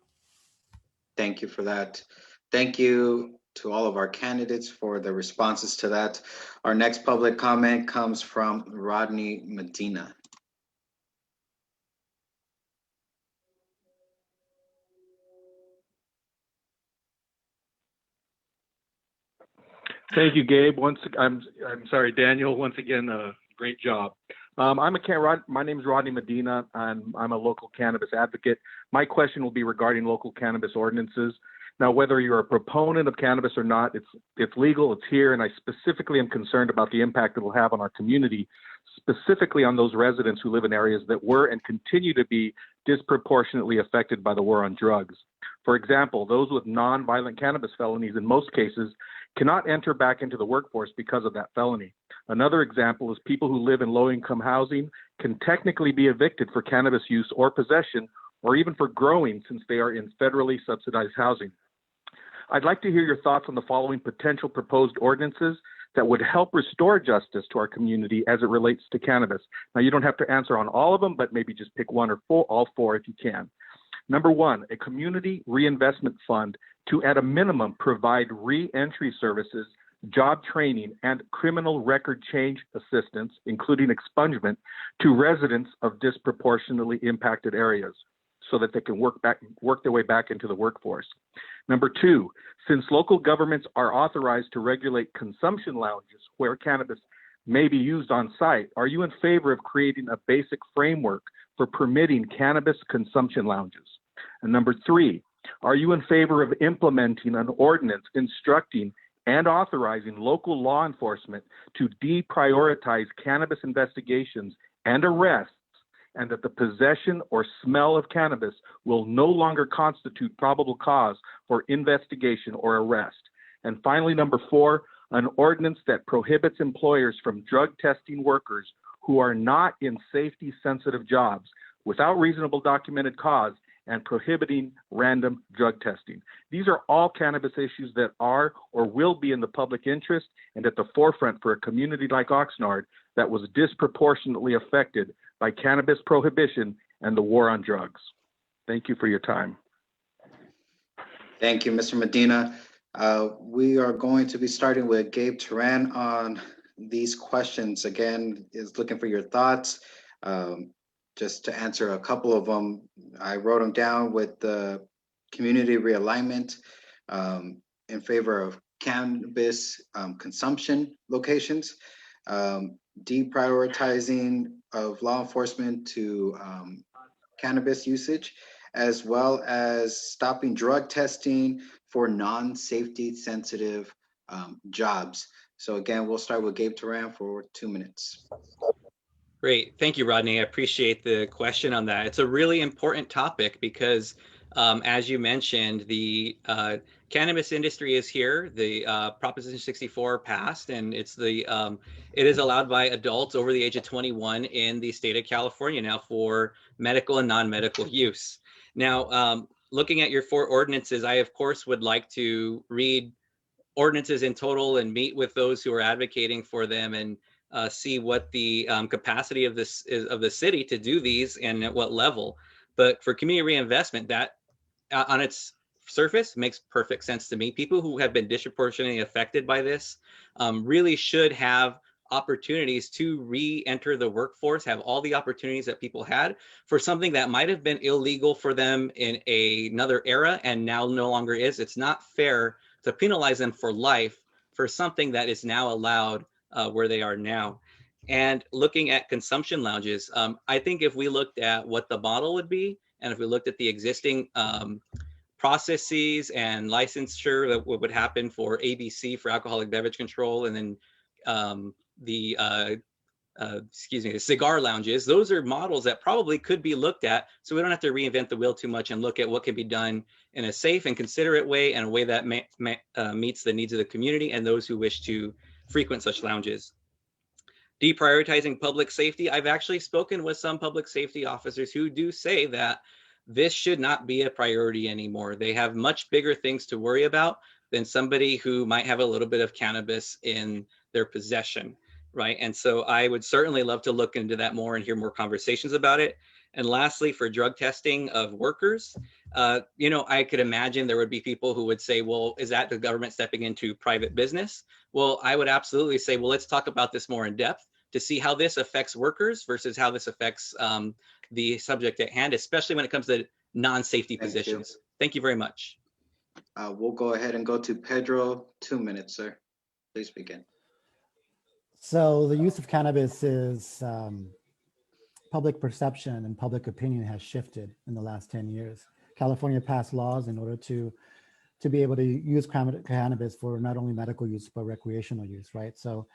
Thank you for that. Thank you to all of our candidates for the responses to that. Our next public comment comes from Rodney Medina. Thank you, Gabe. I'm sorry, Daniel. Once again, great job. My name is Rodney Medina, and I'm a local cannabis advocate. My question will be regarding local cannabis ordinances. Now, whether you're a proponent of cannabis or not, it's legal, it's here, and I specifically am concerned about the impact it will have on our community, specifically on those residents who live in areas that were and continue to be disproportionately affected by the war on drugs. For example, those with non-violent cannabis felonies in most cases cannot enter back into the workforce because of that felony. Another example is people who live in low-income housing can technically be evicted for cannabis use or possession, or even for growing, since they are in federally subsidized housing. I'd like to hear your thoughts on the following potential proposed ordinances that would help restore justice to our community as it relates to cannabis. Now, you don't have to answer on all of them, but maybe just pick one or all four if you can. Number one, a community reinvestment fund to, at a minimum, provide re-entry services, job training, and criminal record change assistance, including expungement, to residents of disproportionately impacted areas, so that they can work their way back into the workforce. Number two, since local governments are authorized to regulate consumption lounges where cannabis may be used on site, are you in favor of creating a basic framework for permitting cannabis consumption lounges? And number three, are you in favor of implementing an ordinance instructing and authorizing local law enforcement to deprioritize cannabis investigations and arrests, and that the possession or smell of cannabis will no longer constitute probable cause for investigation or arrest? And finally, number four, an ordinance that prohibits employers from drug testing workers who are not in safety-sensitive jobs without reasonable documented cause, and prohibiting random drug testing. These are all cannabis issues that are or will be in the public interest and at the forefront for a community like Oxnard that was disproportionately affected by cannabis prohibition and the war on drugs. Thank you for your time. Thank you, Mr. Medina. We are going to be starting with Gabe Turan on these questions. Again, is looking for your thoughts. Just to answer a couple of them, I wrote them down with the community realignment in favor of cannabis consumption locations, deprioritizing of law enforcement to cannabis usage, as well as stopping drug testing for non-safety sensitive jobs. So again, we'll start with Gabe Turan for 2 minutes. Great. Thank you, Rodney. I appreciate the question on that. It's a really important topic because, as you mentioned, the cannabis industry is here. The Proposition 64 passed, and it is allowed by adults over the age of 21 in the state of California now for medical and non-medical use. Now, looking at your four ordinances, I, of course, would like to read ordinances in total and meet with those who are advocating for them and see what the capacity of this is of the city to do these and at what level. But for community reinvestment, that on its surface makes perfect sense to me. People who have been disproportionately affected by this really should have opportunities to re-enter the workforce, have all the opportunities that people had for something that might have been illegal for them in another era and now no longer is. It's not fair to penalize them for life for something that is now allowed where they are now. And looking at consumption lounges, I think if we looked at what the model would be, and if we looked at the existing processes and licensure that would happen for ABC for alcoholic beverage control, and then the cigar lounges, those are models that probably could be looked at, so we don't have to reinvent the wheel too much and look at what can be done in a safe and considerate way and a way that meets the needs of the community and those who wish to frequent such lounges. Deprioritizing public safety, I've actually spoken with some public safety officers who do say that this should not be a priority anymore. They have much bigger things to worry about than somebody who might have a little bit of cannabis in their possession, right? And so I would certainly love to look into that more and hear more conversations about it. And lastly, for drug testing of workers, I could imagine there would be people who would say, well, is that the government stepping into private business? Well, I would absolutely say, well, let's talk about this more in depth to see how this affects workers versus how this affects the subject at hand, especially when it comes to non-safety positions. Thank you very much. We'll go ahead and go to Pedro. 2 minutes, sir. Please begin. So the use of cannabis is public perception and public opinion has shifted in the last 10 years. California passed laws in order to be able to use cannabis for not only medical use, but recreational use, right? So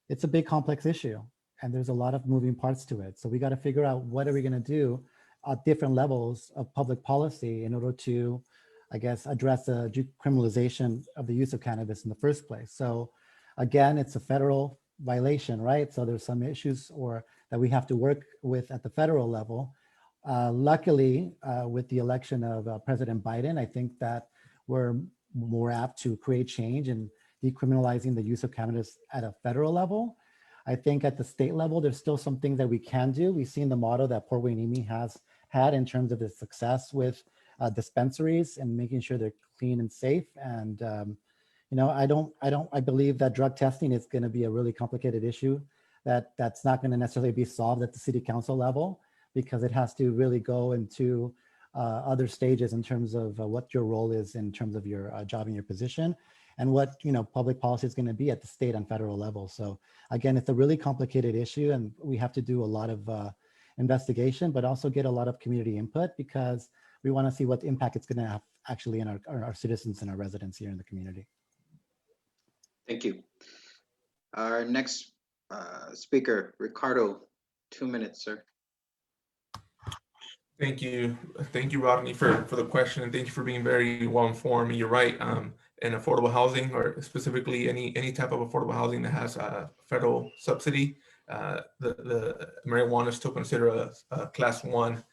it's a big complex issue and there's a lot of moving parts to it. So we got to figure out what are we going to do at different levels of public policy in order to, I guess, address the decriminalization of the use of cannabis in the first place. So again, it's a federal violation, right? So there's some issues that we have to work with at the federal level. Luckily, with the election of President Biden, I think that we're more apt to create change and decriminalizing the use of cannabis at a federal level. I think at the state level, there's still some things that we can do. We've seen the model that Port Hueneme has had in terms of its success with dispensaries and making sure they're clean and safe. And I believe that drug testing is going to be a really complicated issue that's not going to necessarily be solved at the city council level, because it has to really go into other stages in terms of what your role is in terms of your job and your position, and what public policy is going to be at the state and federal level. So again, it's a really complicated issue, and we have to do a lot of investigation, but also get a lot of community input, because we want to see what impact it's going to have actually in our citizens and our residents here in the community. Thank you. Our next speaker, Ricardo, 2 minutes, sir. Thank you, Rodney, for the question, and thank you for being very well informed. And you're right. In affordable housing, or specifically any type of affordable housing that has a federal subsidy, the marijuana is still considered a class 1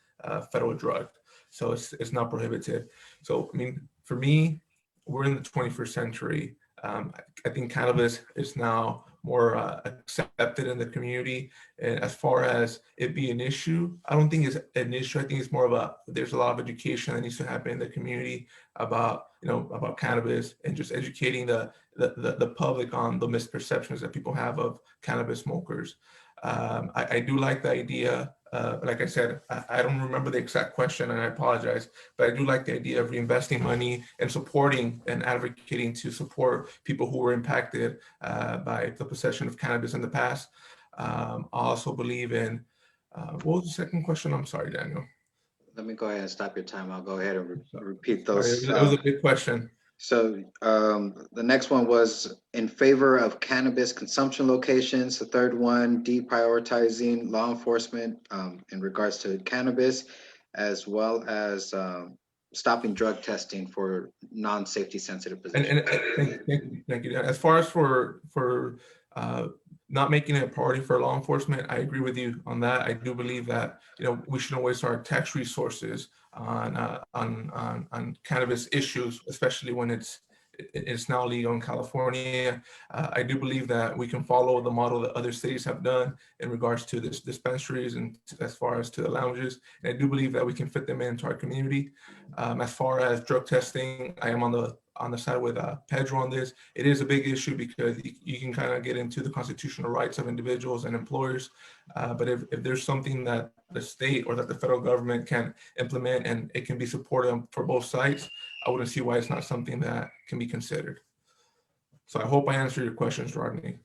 federal drug, so it's not prohibited. So I mean, for me, we're in the 21st century. I think cannabis is now more accepted in the community. And as far as it be an issue, I don't think it's an issue. I think it's more there's a lot of education that needs to happen in the community about cannabis, and just educating the public on the misperceptions that people have of cannabis smokers. I do like the idea. Like I said, I don't remember the exact question and I apologize, but I do like the idea of reinvesting money and supporting and advocating to support people who were impacted by the possession of cannabis in the past. I also believe in, what was the second question? I'm sorry, Daniel. Let me go ahead and stop your time. I'll go ahead and repeat those. Sorry, it was a big question. So the next one was in favor of cannabis consumption locations. The third one, deprioritizing law enforcement in regards to cannabis, as well as stopping drug testing for non-safety sensitive positions. And thank you. As far as for not making it a priority for law enforcement, I agree with you on that. I do believe that we shouldn't waste our tax resources on cannabis issues, especially when it's it's now legal in California. I do believe that we can follow the model that other cities have done in regards to this dispensaries and as far as to the lounges. And I do believe that we can fit them into our community. As far as drug testing, I am on the side with Pedro on this. It is a big issue because you can kind of get into the constitutional rights of individuals and employers. But if there's something that the state or that the federal government can implement and it can be supported for both sides, I wouldn't see why it's not something that can be considered. So I hope I answered your questions, Rodney.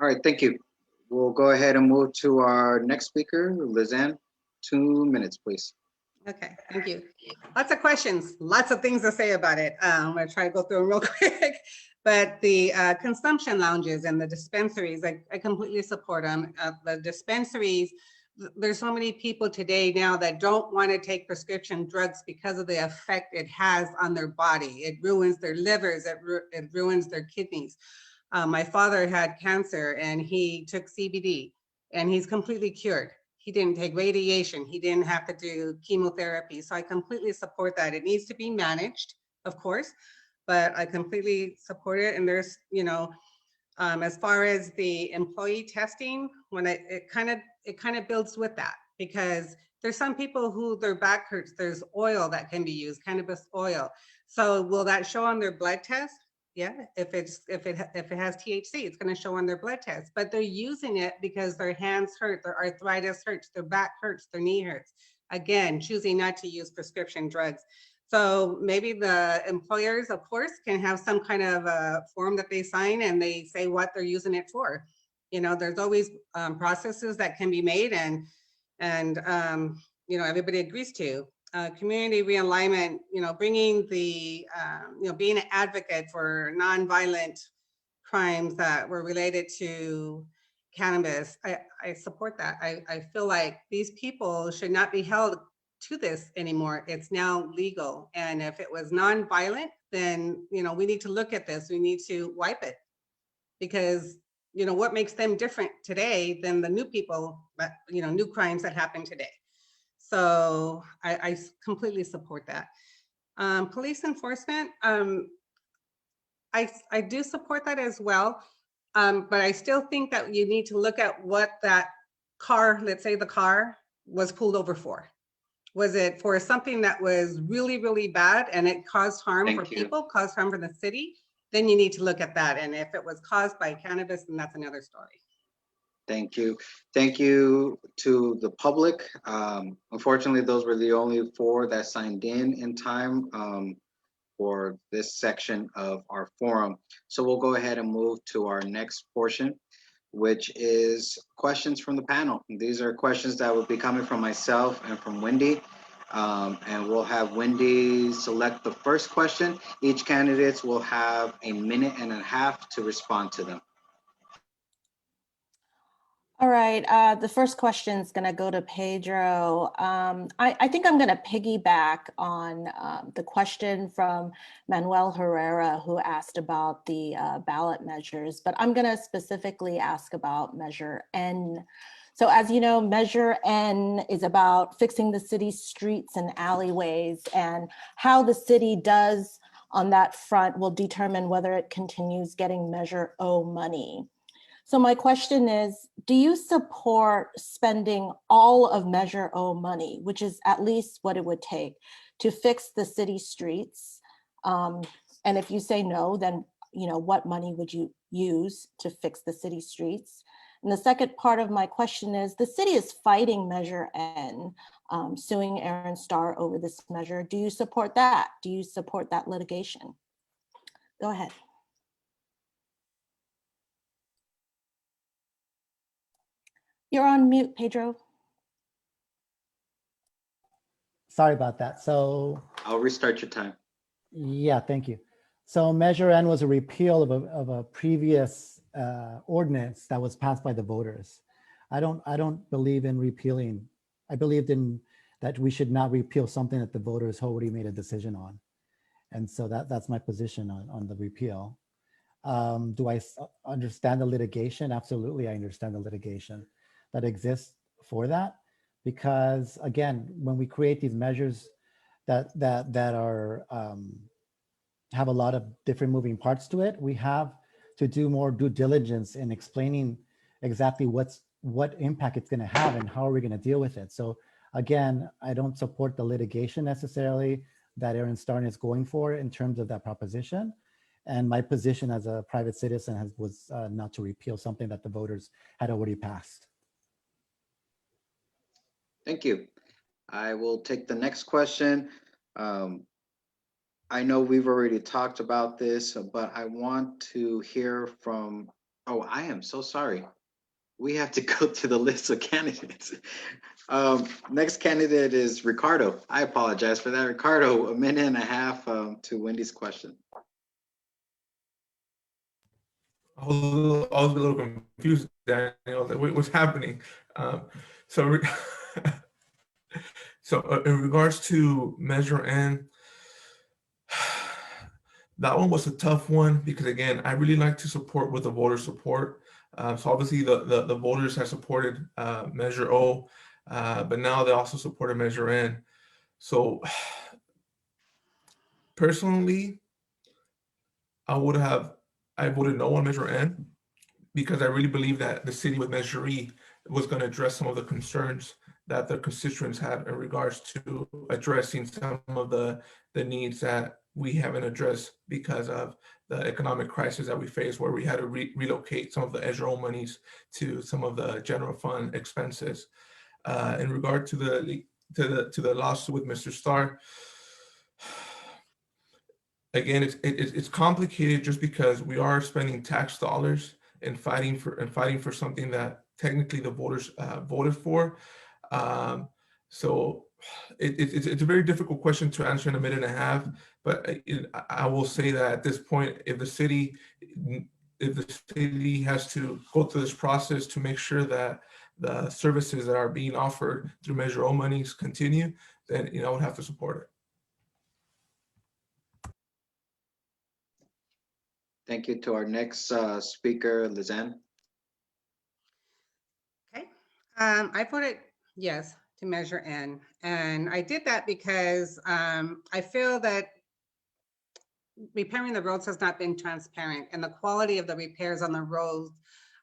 All right, thank you. We'll go ahead and move to our next speaker, Lizanne. 2 minutes, please. Okay, thank you. Lots of questions, lots of things to say about it. I'm gonna try to go through them real quick. But the consumption lounges and the dispensaries, I completely support them. The dispensaries, there's so many people today now that don't want to take prescription drugs because of the effect it has on their body. It ruins their livers, it ruins their kidneys. My father had cancer and he took CBD and he's completely cured. He didn't take radiation. He didn't have to do chemotherapy. So I completely support that. It needs to be managed, of course, but I completely support it. And there's, you know, as far as the employee testing, when it kind of builds with that, because there's some people who their back hurts. There's oil that can be used, cannabis oil. So will that show on their blood test? Yeah, if it has THC, it's going to show on their blood test. But they're using it because their hands hurt, their arthritis hurts, their back hurts, their knee hurts. Again, choosing not to use prescription drugs. So maybe the employers, of course, can have some kind of a form that they sign and they say what they're using it for. You know, there's always processes that can be made and you know, everybody agrees to. Community realignment, you know, bringing the, you know, being an advocate for nonviolent crimes that were related to cannabis. I support that. I feel like these people should not be held to this anymore. It's now legal. And if it was nonviolent, then, you know, we need to look at this. We need to wipe it because, you know, what makes them different today than the new people, that, you know, new crimes that happen today. So I completely support that. Police enforcement, I do support that as well. But I still think that you need to look at what that car, let's say the car was pulled over for. Was it for something that was really, really bad and it caused harm for people, caused harm for the city? Then you need to look at that. And if it was caused by cannabis, then that's another story. Thank you. Thank you to the public. Unfortunately, those were the only 4 that signed in time for this section of our forum. So we'll go ahead and move to our next portion, which is questions from the panel. These are questions that will be coming from myself and from Wendy. And we'll have Wendy select the first question. Each candidate will have 1.5 minutes to respond to them. All right, the first question is going to go to Pedro. I think I'm going to piggyback on the question from Manuel Herrera, who asked about the ballot measures, but I'm going to specifically ask about Measure N. So as you know, Measure N is about fixing the city's streets and alleyways, and how the city does on that front will determine whether it continues getting Measure O money. So my question is, do you support spending all of Measure O money, which is at least what it would take to fix the city streets? And if you say no, then, you know, what money would you use to fix the city streets? And the second part of my question is, the city is fighting Measure N, suing Aaron Starr over this measure. Do you support that? Do you support that litigation? Go ahead. You're on mute, Pedro. Sorry about that. So I'll restart your time. yeah, thank you. So Measure N was a repeal of a previous ordinance that was passed by the voters. I don't believe in repealing. I believed in that we should not repeal something that the voters already made a decision on. And so that's my position on the repeal. Do I understand the litigation? Absolutely, I understand the litigation that exists for that. Because again, when we create these measures, that are have a lot of different moving parts to it. We have to do more due diligence in explaining exactly what impact it's going to have and how are we going to deal with it. So again, I don't support the litigation necessarily that Aaron Starn is going for in terms of that proposition. And my position as a private citizen was not to repeal something that the voters had already passed. Thank you. I will take the next question. I know we've already talked about this, but I want to hear from, oh, I am so sorry. We have to go to the list of candidates. Next candidate is Ricardo. I apologize for that. Ricardo, a minute and a half to Wendy's question. I was a little confused, Daniel. Like, what's happening? So in regards to Measure N, that one was a tough one because, again, I really like to support with the voter support. So obviously the voters have supported Measure O, but now they also supported Measure N. So personally, I voted no on Measure N because I really believe that the city with Measure E was going to address some of the concerns that the constituents had in regards to addressing some of the needs that we haven't addressed because of the economic crisis that we face, where we had to relocate some of the ESRO monies to some of the general fund expenses. In regard to the lawsuit with Mr. Starr, again, it's complicated just because we are spending tax dollars and fighting for something that technically the voters voted for. So it's a very difficult question to answer in a minute and a half. But I will say that at this point, if the city has to go through this process to make sure that the services that are being offered through Measure O monies continue, then I would have to support it. Thank you. To our next speaker, Lizanne. Okay, I voted yes to Measure N, and I did that because I feel that repairing the roads has not been transparent, and the quality of the repairs on the roads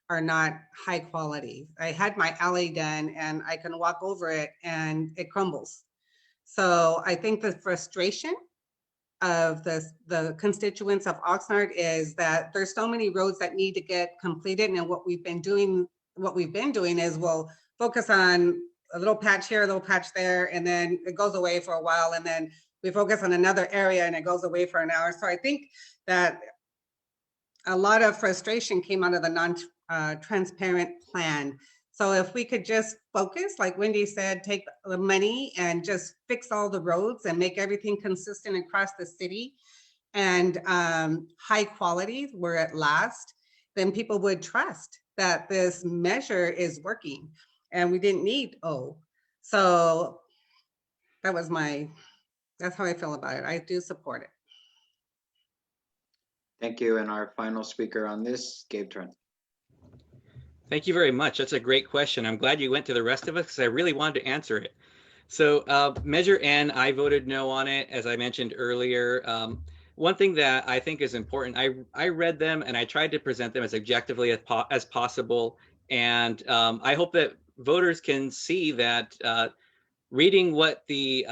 are not high quality. I had my alley done, and I can walk over it, and it crumbles. So I think the frustration of the constituents of Oxnard is that there's so many roads that need to get completed, and what we've been doing is we'll focus on a little patch here, a little patch there, and then it goes away for a while, and then we focus on another area and it goes away for an hour. So I think that a lot of frustration came out of the non-transparent plan. So if we could just focus, like Wendy said, take the money and just fix all the roads and make everything consistent across the city and high quality where it lasts, then people would trust that this measure is working, and we didn't need O. So that's how I feel about it. I do support it. Thank you. And our final speaker on this, Gabe Trent. Thank you very much. That's a great question. I'm glad you went to the rest of us because I really wanted to answer it. So Measure N, I voted no on it, as I mentioned earlier. One thing that I think is important, I read them and I tried to present them as objectively as possible. And I hope that voters can see that reading what the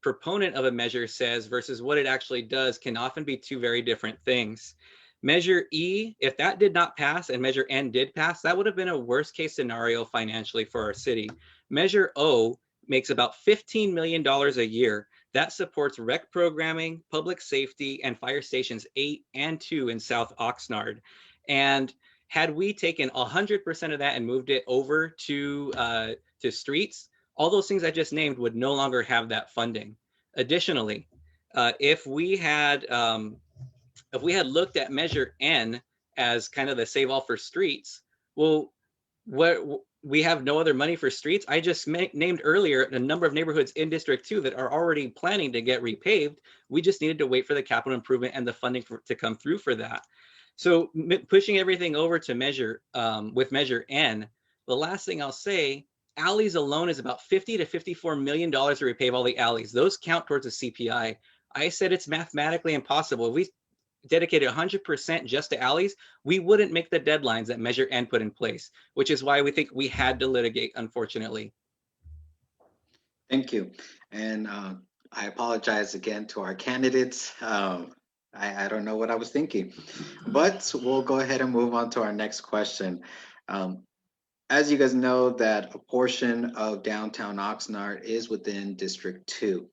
proponent of a measure says versus what it actually does can often be two very different things. Measure E, if that did not pass and Measure N did pass, that would have been a worst case scenario financially for our city. Measure O makes about $15 million a year. That supports rec programming, public safety, and fire stations 8 and 2 in South Oxnard. And had we taken 100% of that and moved it over to streets, all those things I just named would no longer have that funding. Additionally, if we had looked at Measure N as kind of the save all for streets, well, we have no other money for streets. I just named earlier a number of neighborhoods in District 2 that are already planning to get repaved. We just needed to wait for the capital improvement and the funding to come through for that. So pushing everything over to with Measure N, the last thing I'll say alleys alone is about $50 to $54 million to repave all the alleys. Those count towards the CPI. I said it's mathematically impossible. If we dedicated 100% just to alleys, we wouldn't make the deadlines that Measure N put in place, which is why we think we had to litigate, unfortunately. Thank you. And I apologize again to our candidates. I don't know what I was thinking, but we'll go ahead and move on to our next question. As you guys know, that a portion of downtown Oxnard is within District 2.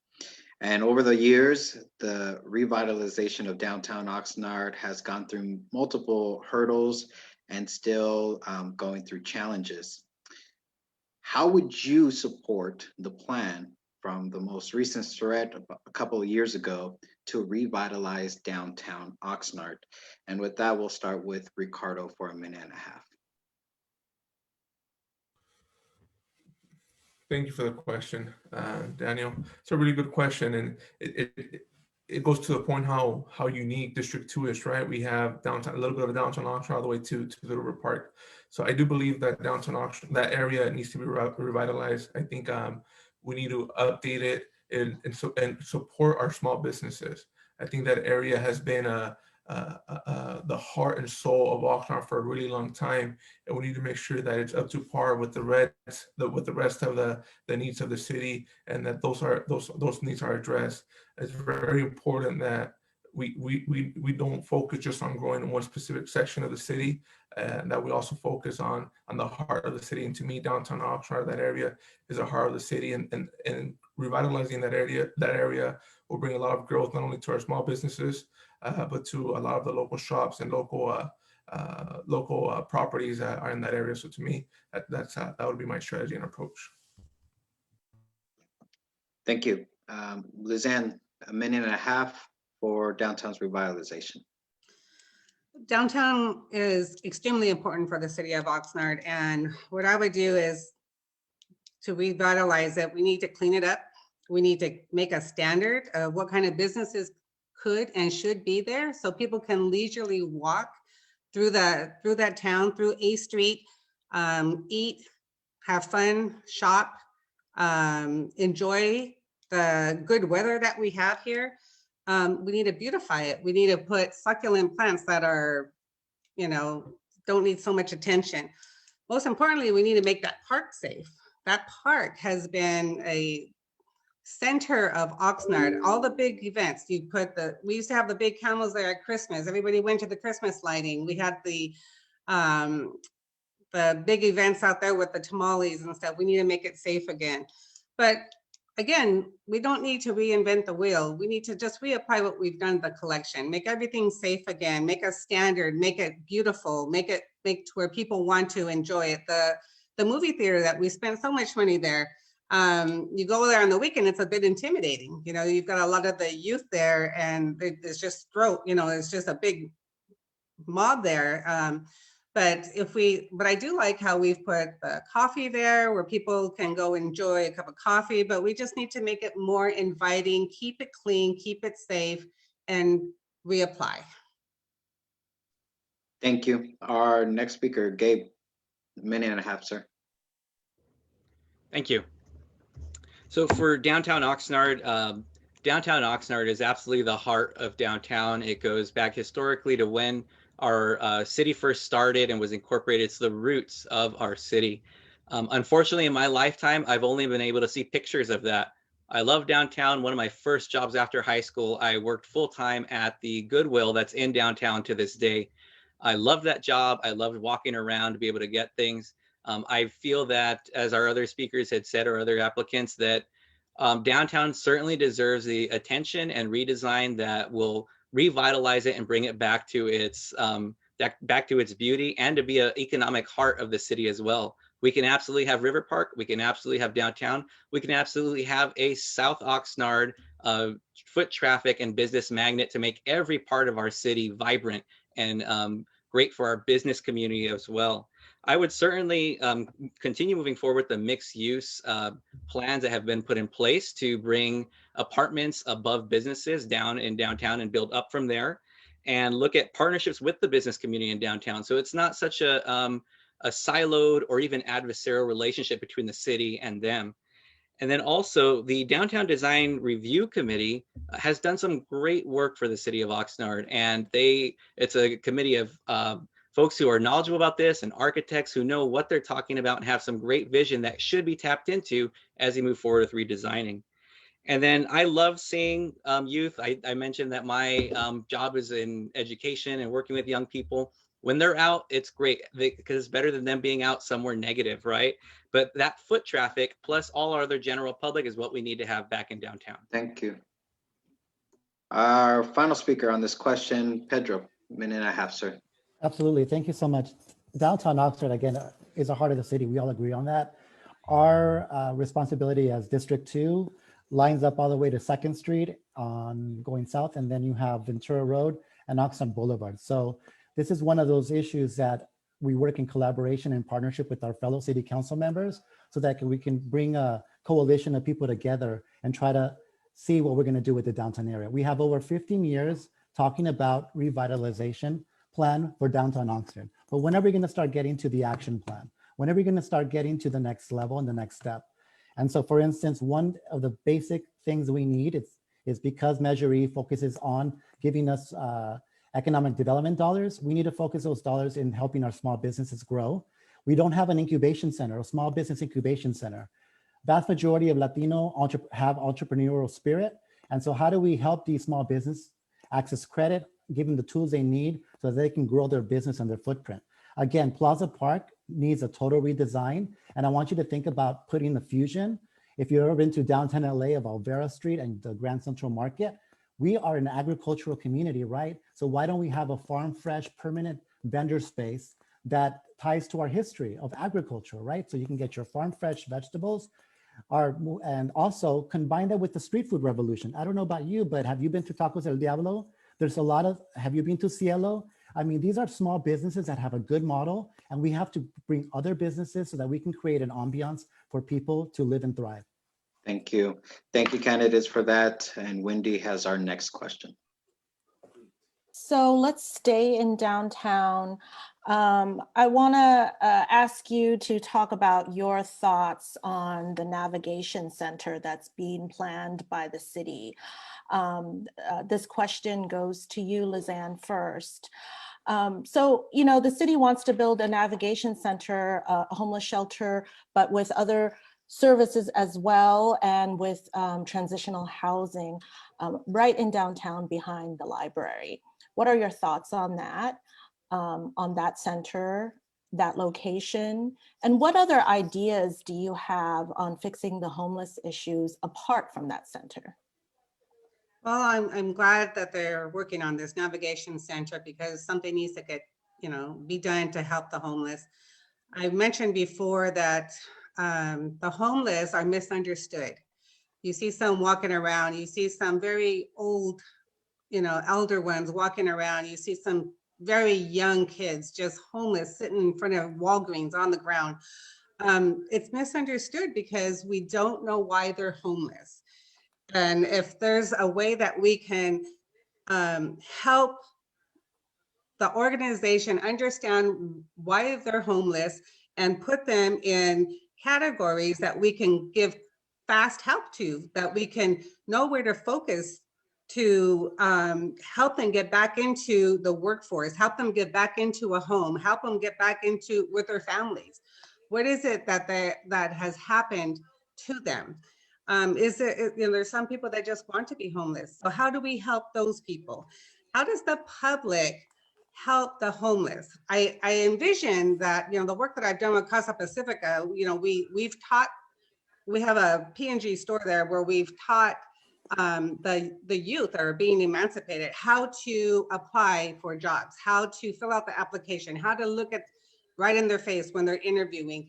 And over the years, the revitalization of downtown Oxnard has gone through multiple hurdles and still going through challenges. How would you support the plan from the most recent threat a couple of years ago to revitalize downtown Oxnard? And with that, we'll start with Ricardo for a minute and a half. Thank you for the question, Daniel. It's a really good question, and it goes to the point how unique District 2 is, right? We have downtown, a little bit of downtown Oxnard all the way to the River Park. So I do believe that downtown Oxnard, that area needs to be revitalized. I think we need to update it and support our small businesses. I think that area has been the heart and soul of Oxnard for a really long time, and we need to make sure that it's up to par with the rest of the needs of the city, and that those needs are addressed. It's very important that we don't focus just on growing in one specific section of the city, and that we also focus on the heart of the city. And to me, downtown Oxnard, that area is the heart of the city, and revitalizing that area will bring a lot of growth, not only to our small businesses, but to a lot of the local shops and local properties that are in that area. So to me, that would be my strategy and approach. Thank you. Lizanne, a minute and a half for downtown's revitalization. Downtown is extremely important for the city of Oxnard, and what I would do is to revitalize it, we need to clean it up. We need to make a standard of what kind of businesses could and should be there, so people can leisurely walk through that town, through A Street, eat, have fun, shop, enjoy the good weather that we have here. We need to beautify it. We need to put succulent plants that are, don't need so much attention. Most importantly, we need to make that park safe. That park has been a center of Oxnard. All the big events, we used to have the big camels there at Christmas. Everybody went to the Christmas lighting. We had the big events out there with the tamales and stuff. We need to make it safe again. But again, we don't need to reinvent the wheel. We need to just reapply what we've done, the collection, make everything safe again, make a standard, make it beautiful, make to where people want to enjoy it. The movie theater that we spent so much money there, you go there on the weekend, it's a bit intimidating. You've got a lot of the youth there, and it's just it's just a big mob there. But I do like how we've put the coffee there where people can go enjoy a cup of coffee, but we just need to make it more inviting, keep it clean, keep it safe, and reapply. Thank you. Our next speaker, Gabe, a minute and a half, sir. Thank you. So for downtown Oxnard, downtown Oxnard is absolutely the heart of downtown. It goes back historically to when our city first started and was incorporated. It's the roots of our city. Unfortunately, in my lifetime, I've only been able to see pictures of that. I love downtown. One of my first jobs after high school, I worked full-time at the Goodwill that's in downtown to this day. I loved that job. I loved walking around to be able to get things. I feel that, as our other speakers had said, or other applicants, that downtown certainly deserves the attention and redesign that will revitalize it and bring it back to its beauty, and to be an economic heart of the city as well. We can absolutely have River Park. We can absolutely have downtown. We can absolutely have a South Oxnard foot traffic and business magnet to make every part of our city vibrant and great for our business community as well. I would certainly continue moving forward with the mixed use plans that have been put in place to bring apartments above businesses down in downtown and build up from there, and look at partnerships with the business community in downtown. So it's not such a a siloed or even adversarial relationship between the city and them. And then also the Downtown Design Review Committee has done some great work for the city of Oxnard, and it's a committee of folks who are knowledgeable about this and architects who know what they're talking about and have some great vision that should be tapped into as we move forward with redesigning. And then I love seeing youth. I mentioned that my job is in education and working with young people. When they're out, it's great because it's better than them being out somewhere negative, right? But that foot traffic plus all our other general public is what we need to have back in downtown. Thank you. Our final speaker on this question, Pedro, minute and a half, sir. Absolutely. Thank you so much. Downtown Oxnard, again, is the heart of the city. We all agree on that. Our responsibility as District 2 lines up all the way to 2nd Street on going south, and then you have Ventura Road and Oxnard Boulevard. So this is one of those issues that we work in collaboration and partnership with our fellow city council members so that we can bring a coalition of people together and try to see what we're going to do with the downtown area. We have over 15 years talking about revitalization plan for downtown Oxnard. But when are we going to start getting to the action plan? When are we going to start getting to the next level and the next step? And so, for instance, one of the basic things we need is because Measure E focuses on giving us economic development dollars, we need to focus those dollars in helping our small businesses grow. We don't have an incubation center, a small business incubation center. Vast majority of Latino have entrepreneurial spirit. And so how do we help these small businesses access credit, give them the tools they need so that they can grow their business and their footprint? Again, Plaza Park needs a total redesign. And I want you to think about putting the fusion. If you've ever been to downtown LA of Alvera Street and the Grand Central Market, we are an agricultural community, right? So why don't we have a farm fresh permanent vendor space that ties to our history of agriculture, right? So you can get your farm fresh vegetables and also combine that with the street food revolution. I don't know about you, but have you been to Tacos El Diablo? There's a lot of, have you been to Cielo? I mean, these are small businesses that have a good model, and we have to bring other businesses so that we can create an ambiance for people to live and thrive. Thank you. Thank you, candidates, for that. And Wendy has our next question. So let's stay in downtown. I want to ask you to talk about your thoughts on the navigation center that's being planned by the city. This question goes to you, Lizanne, first. So, you know, the city wants to build a navigation center, a homeless shelter, but with other services as well, and with transitional housing right in downtown behind the library. What are your thoughts on that center, that location? And what other ideas do you have on fixing the homeless issues apart from that center? Well, I'm glad that they're working on this navigation center because something needs to get, be done to help the homeless. I mentioned before that the homeless are misunderstood. You see some walking around, you see some very old, elder ones walking around, you see some very young kids just homeless sitting in front of Walgreens on the ground. It's misunderstood because we don't know why they're homeless. And if there's a way that we can help the organization understand why they're homeless and put them in categories that we can give fast help to, that we can know where to focus to help them get back into the workforce, help them get back into a home, help them get back into with their families. What is it that has happened to them? There's some people that just want to be homeless. So how do we help those people? How does the public help the homeless? I envision that, the work that I've done with Casa Pacifica, we have a P&G store there where we've taught the youth that are being emancipated how to apply for jobs, how to fill out the application, how to look at right in their face when they're interviewing.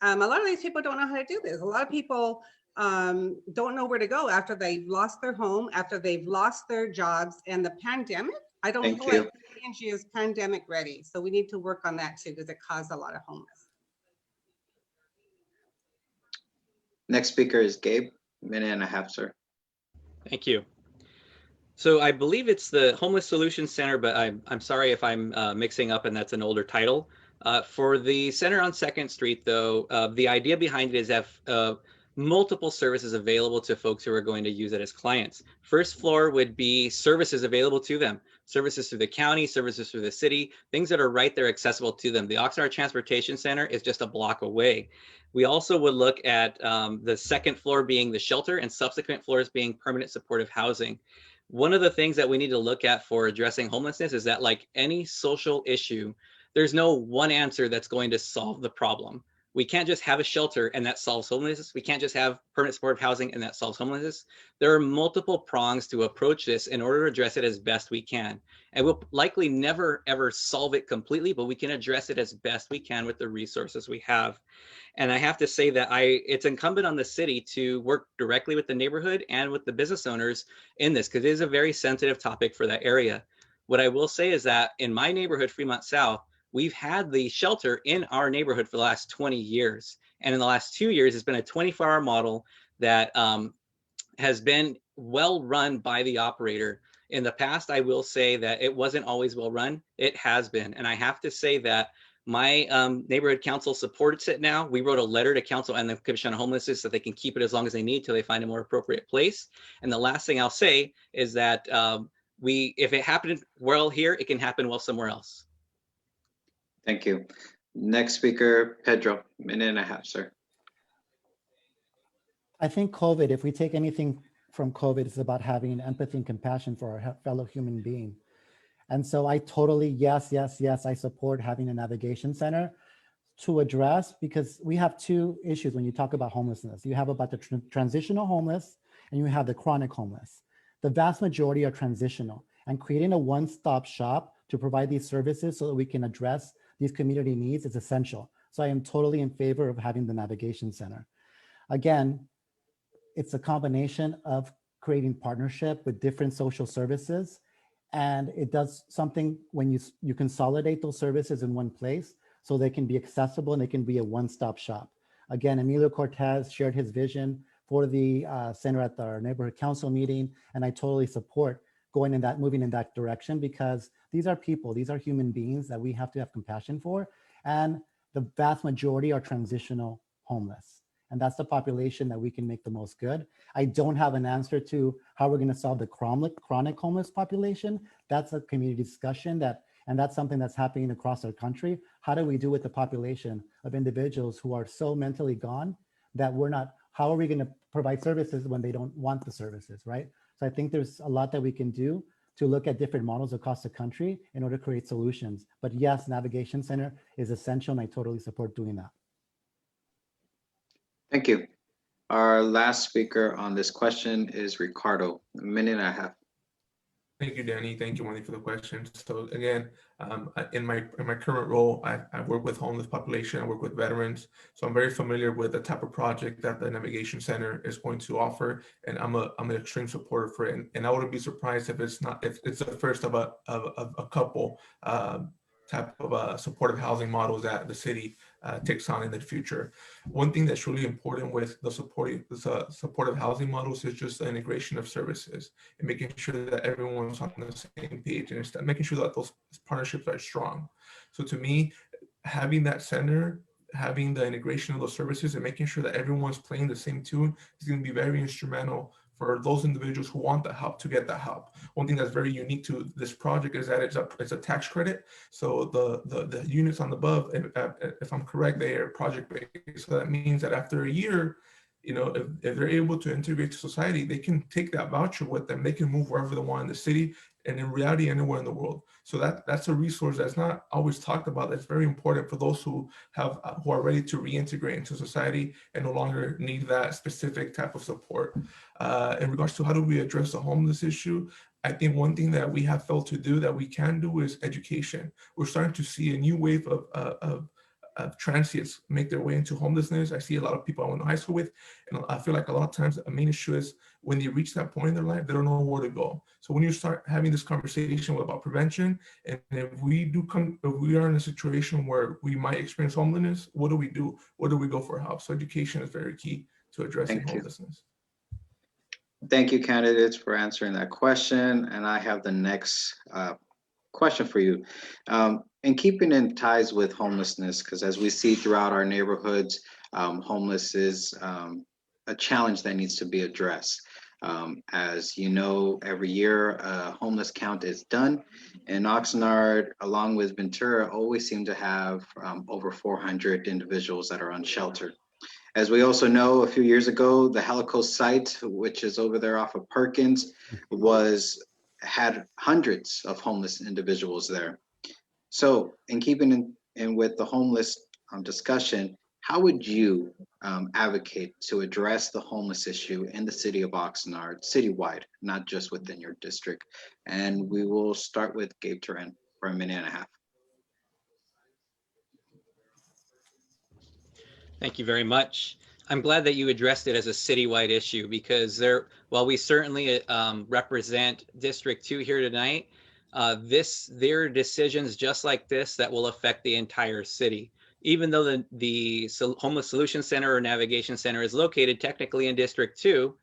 A lot of these people don't know how to do this. A lot of people don't know where to go after they've lost their home, after they've lost their jobs, and the pandemic, I don't feel like P&G is pandemic ready. So we need to work on that too, because it caused a lot of homeless. Next speaker is Gabe, minute and a half, sir. Thank you. So I believe it's the Homeless Solutions Center, but I'm sorry if I'm mixing up and that's an older title. For the center on 2nd Street, though, the idea behind it is that multiple services available to folks who are going to use it as clients. First floor would be services available to them, services through the county, services through the city, things that are right there accessible to them. The Oxnard Transportation Center is just a block away. We also would look at the 2nd floor being the shelter and subsequent floors being permanent supportive housing. One of the things that we need to look at for addressing homelessness is that, like any social issue, there's no one answer that's going to solve the problem. We can't just have a shelter and that solves homelessness. We can't just have permanent supportive housing and that solves homelessness. There are multiple prongs to approach this in order to address it as best we can. And we'll likely never, ever solve it completely, but we can address it as best we can with the resources we have. And I have to say that it's incumbent on the city to work directly with the neighborhood and with the business owners in this, because it is a very sensitive topic for that area. What I will say is that in my neighborhood, Fremont South, we've had the shelter in our neighborhood for the last 20 years. And in the last 2 years, it's been a 24-hour model that has been well run by the operator. In the past, I will say that it wasn't always well run. It has been. And I have to say that my neighborhood council supports it now. We wrote a letter to council and the Commission on Homelessness so they can keep it as long as they need till they find a more appropriate place. And the last thing I'll say is that if it happened well here, it can happen well somewhere else. Thank you. Next speaker, Pedro, minute and a half, sir. I think COVID, if we take anything from COVID, it's about having empathy and compassion for our fellow human being. And so I totally, yes, I support having a navigation center to address, because we have two issues when you talk about homelessness. You have about the transitional homeless and you have the chronic homeless. The vast majority are transitional, and creating a one-stop shop to provide these services so that we can address these community needs is essential. So I am totally in favor of having the navigation center. Again, it's a combination of creating partnership with different social services, and it does something when you consolidate those services in one place so they can be accessible and they can be a one-stop shop. Again, Emilio Cortez shared his vision for the center at our neighborhood council meeting, and I totally support moving in that direction, because these are people, these are human beings that we have to have compassion for, and the vast majority are transitional homeless. And that's the population that we can make the most good. I don't have an answer to how we're going to solve the chronic homeless population. That's a community discussion and that's something that's happening across our country. How do we do with the population of individuals who are so mentally gone that how are we going to provide services when they don't want the services, right? So I think there's a lot that we can do to look at different models across the country in order to create solutions. But yes, navigation center is essential, and I totally support doing that. Thank you. Our last speaker on this question is Ricardo, a minute and a half. Thank you, Danny. Thank you, Wendy, for the question. So again, in my current role, I work with homeless population. I work with veterans. So I'm very familiar with the type of project that the Navigation Center is going to offer, and I'm an extreme supporter for it. And I wouldn't be surprised if it's the first of a couple type of supportive housing models that the city takes on in the future. One thing that's really important with the supportive housing models is just the integration of services and making sure that everyone's on the same page and making sure that those partnerships are strong. So to me, having that center, having the integration of those services and making sure that everyone's playing the same tune is going to be very instrumental for those individuals who want the help to get that help. One thing that's very unique to this project is that it's a tax credit. So the units on the above, if I'm correct, they are project based. So that means that after a year, if they're able to integrate to society, they can take that voucher with them. They can move wherever they want in the city, and in reality, anywhere in the world. So that's a resource that's not always talked about. That's very important for those who are ready to reintegrate into society and no longer need that specific type of support. In regards to how do we address the homeless issue, I think one thing that we have failed to do that we can do is education. We're starting to see a new wave of transients make their way into homelessness. I see a lot of people I went to high school with, and I feel like a lot of times the main issue is when they reach that point in their life, they don't know where to go. So when you start having this conversation about prevention, and if we are in a situation where we might experience homelessness, what do we do? Where do we go for help? So education is very key to addressing homelessness. Thank you, candidates, for answering that question. And I have the next question for you. And keeping in ties with homelessness, because as we see throughout our neighborhoods, homeless is a challenge that needs to be addressed. As you know, every year a homeless count is done, and Oxnard, along with Ventura, always seem to have over 400 individuals that are unsheltered. As we also know, a few years ago, the Helico site, which is over there off of Perkins, had hundreds of homeless individuals there. So, in keeping in with the homeless discussion, how would you advocate to address the homeless issue in the city of Oxnard, citywide, not just within your district? And we will start with Gabe Turan for a minute and a half. Thank you very much. I'm glad that you addressed it as a citywide issue because while we certainly represent District 2 here tonight, there are decisions just like this that will affect the entire city. Even though the Homeless Solution Center or Navigation Center is located technically in District 2,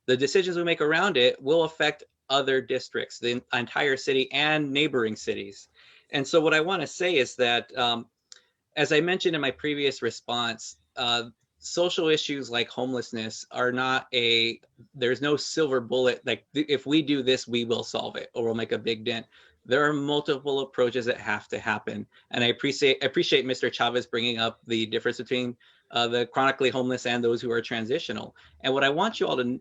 the decisions we make around it will affect other districts, the entire city and neighboring cities. And so what I want to say is that, as I mentioned in my previous response, social issues like homelessness are not there's no silver bullet, like if we do this, we will solve it or we'll make a big dent. There are multiple approaches that have to happen. And I appreciate Mr. Chavez bringing up the difference between the chronically homeless and those who are transitional. And what I want you all to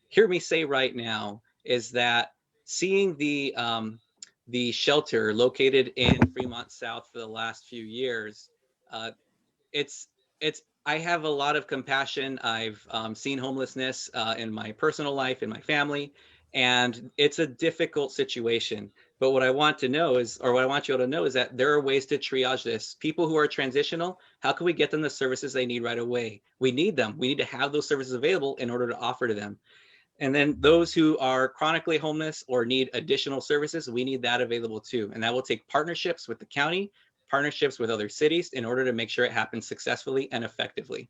hear me say right now is that seeing the shelter located in Fremont South for the last few years, I have a lot of compassion. I've seen homelessness in my personal life, in my family, and it's a difficult situation. But what I want to know is, or what I want you all to know is that there are ways to triage this. People who are transitional, how can we get them the services they need right away? We need them. We need to have those services available in order to offer to them. And then those who are chronically homeless or need additional services, we need that available too. And that will take partnerships with the county, partnerships with other cities in order to make sure it happens successfully and effectively.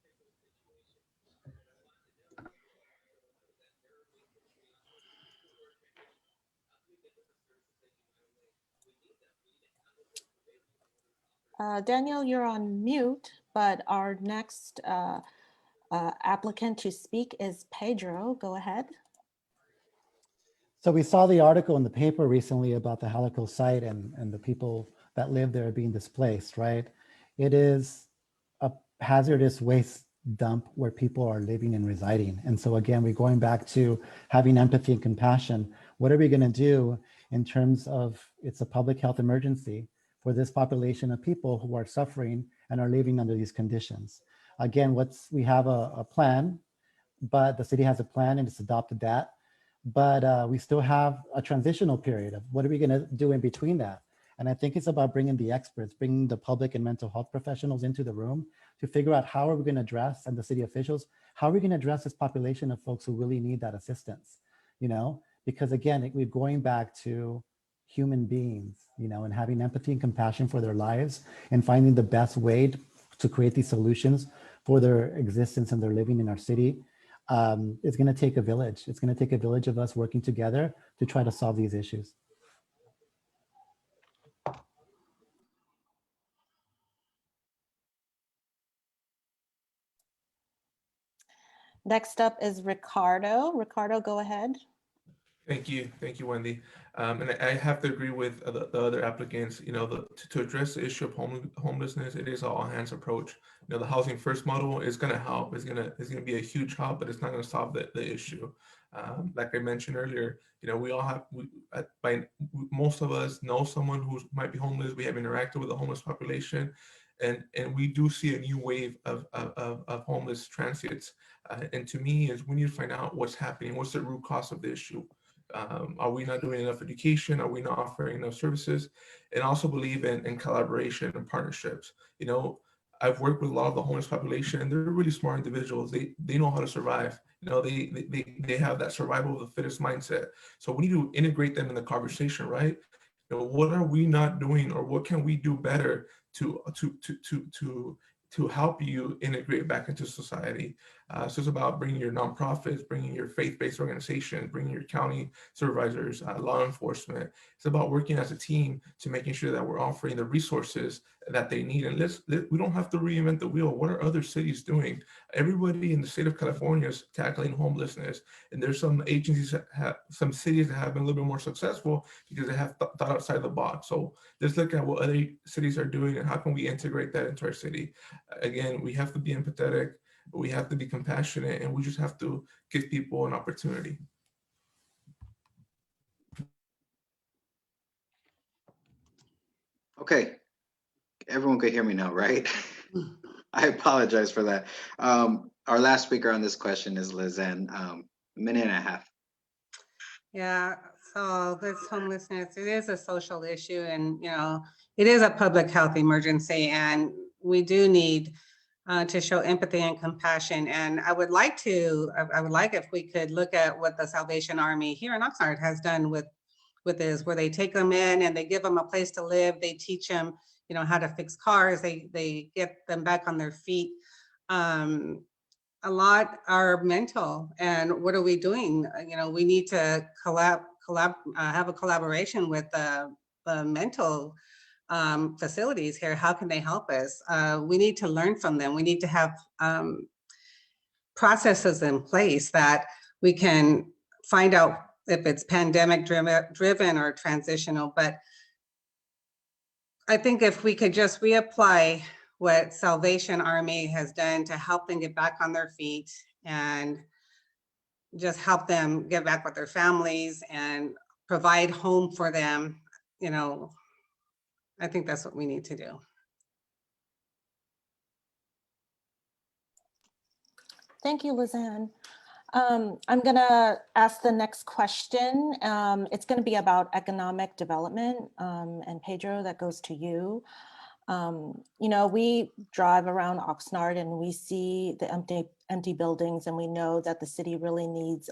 Daniel, you're on mute, but our next applicant to speak is Pedro. Go ahead. So we saw the article in the paper recently about the Helico site and the people that live there being displaced, right? It is a hazardous waste dump where people are living and residing. And so again, we're going back to having empathy and compassion. What are we going to do in terms of it's a public health emergency for this population of people who are suffering and are living under these conditions? Again, we have a plan, but the city has a plan and it's adopted that. But we still have a transitional period of what are we going to do in between that? And I think it's about bringing the experts, bringing the public and mental health professionals into the room to figure out how are we going to address, and the city officials, how are we going to address this population of folks who really need that assistance, you know? Because again, we're going back to human beings, you know, and having empathy and compassion for their lives and finding the best way to create these solutions for their existence and their living in our city. It's going to take a village. It's going to take a village of us working together to try to solve these issues. Next up is Ricardo. Ricardo, go ahead. Thank you, Wendy. And I have to agree with the other applicants. You know, to address the issue of homelessness, it is an all-hands approach. You know, the housing first model is going to help. It's going to be a huge help, but it's not going to solve the issue. Like I mentioned earlier, you know, we all have, most of us know someone who might be homeless. We have interacted with the homeless population, and we do see a new wave of homeless transients. And to me, is we need to find out what's happening. What's the root cause of the issue? Are we not doing enough education? Are we not offering enough services? And also believe in collaboration and partnerships. You know, I've worked with a lot of the homeless population, and they're really smart individuals. They know how to survive. You know, they have that survival of the fittest mindset. So we need to integrate them in the conversation, right? You know, what are we not doing, or what can we do better to to help you integrate back into society. So it's about bringing your nonprofits, bringing your faith-based organizations, bringing your county supervisors, law enforcement. It's about working as a team to making sure that we're offering the resources that they need. And we don't have to reinvent the wheel. What are other cities doing? Everybody in the state of California is tackling homelessness. And there's some agencies that have, some cities that have been a little bit more successful because they have thought outside the box. So let's look at what other cities are doing and how can we integrate that into our city. Again, we have to be empathetic, we have to be compassionate, and we just have to give people an opportunity. Okay, everyone could hear me now, right? I apologize for that. Our last speaker on this question is Lizanne, minute and a half. Yeah, so this homelessness, it is a social issue, and it is a public health emergency, and we do need to show empathy and compassion. And I would like if we could look at what the Salvation Army here in Oxnard has done with this, where they take them in and they give them a place to live. They teach them, how to fix cars. They get them back on their feet. A lot are mental, and what are we doing? We need to have a collaboration with the mental facilities here. How can they help us? We need to learn from them. We need to have processes in place that we can find out if it's pandemic driven or transitional. But I think if we could just reapply what Salvation Army has done to help them get back on their feet and just help them get back with their families and provide home for them, I think that's what we need to do. Thank you, Lizanne. I'm gonna ask the next question. It's gonna be about economic development, and Pedro, that goes to you. We drive around Oxnard and we see the empty buildings, and we know that the city really needs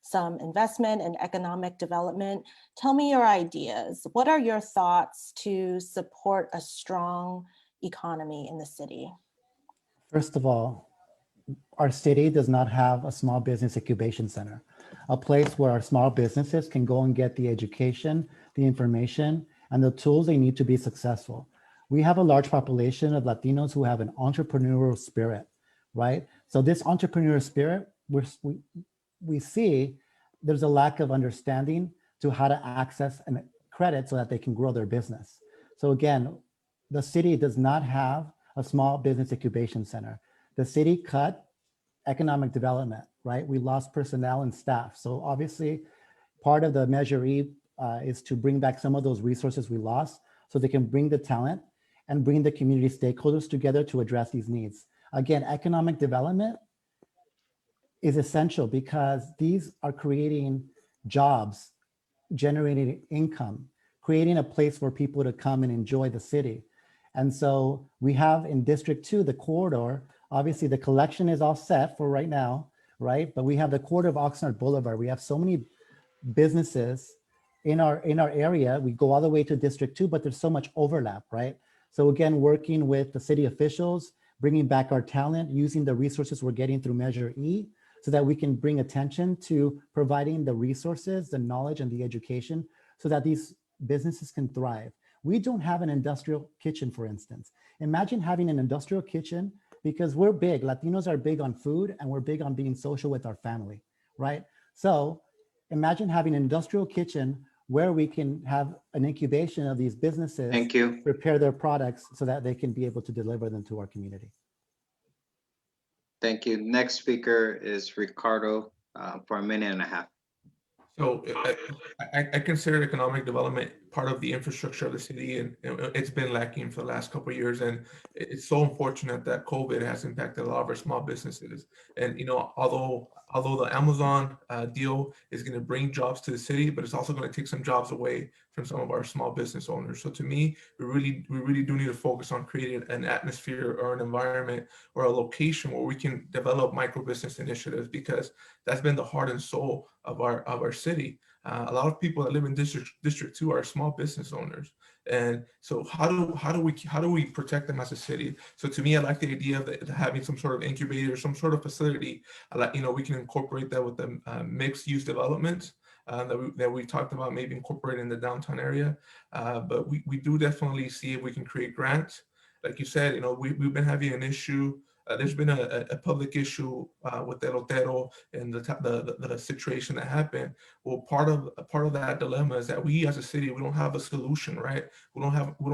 some investment and economic development. Tell me your ideas. What are your thoughts to support a strong economy in the city? First of all, our city does not have a small business incubation center, a place where our small businesses can go and get the education, the information, and the tools they need to be successful. We have a large population of Latinos who have an entrepreneurial spirit, right? So this entrepreneurial spirit, we see there's a lack of understanding to how to access and credit so that they can grow their business. So again, the city does not have a small business incubation center. The city cut economic development, right? We lost personnel and staff. So obviously part of the Measure E is to bring back some of those resources we lost so they can bring the talent and bring the community stakeholders together to address these needs. Again, economic development is essential because these are creating jobs, generating income, creating a place for people to come and enjoy the city. And so we have in District 2, the corridor, obviously the collection is all set for right now, right? But we have the corridor of Oxnard Boulevard. We have so many businesses in our area. We go all the way to District 2, but there's so much overlap, right? So again, working with the city officials, bringing back our talent, using the resources we're getting through Measure E, so that we can bring attention to providing the resources, the knowledge, and the education so that these businesses can thrive. We don't have an industrial kitchen, for instance. Imagine having an industrial kitchen, because we're big, Latinos are big on food and we're big on being social with our family, right? So imagine having an industrial kitchen where we can have an incubation of these businesses. Thank you. Prepare their products so that they can be able to deliver them to our community. Thank you. Next speaker is Ricardo for a minute and a half. So I consider economic development part of the infrastructure of the city, and it's been lacking for the last couple of years. And it's so unfortunate that COVID has impacted a lot of our small businesses. And although the Amazon deal is going to bring jobs to the city, but it's also going to take some jobs away from some of our small business owners. So to me, we really do need to focus on creating an atmosphere or an environment or a location where we can develop micro business initiatives, because that's been the heart and soul of our city. A lot of people that live in District 2 are small business owners. And so how do we protect them as a city? So to me, I like the idea of having some sort of incubator, some sort of facility. I like, we can incorporate that with the mixed use developments that we talked about, maybe incorporating in the downtown area. But we do definitely see if we can create grants. Like you said, we've been having an issue. There's been a public issue with El Otero and the situation that happened. Well, part of that dilemma is that we as a city, we don't have a solution, right? We don't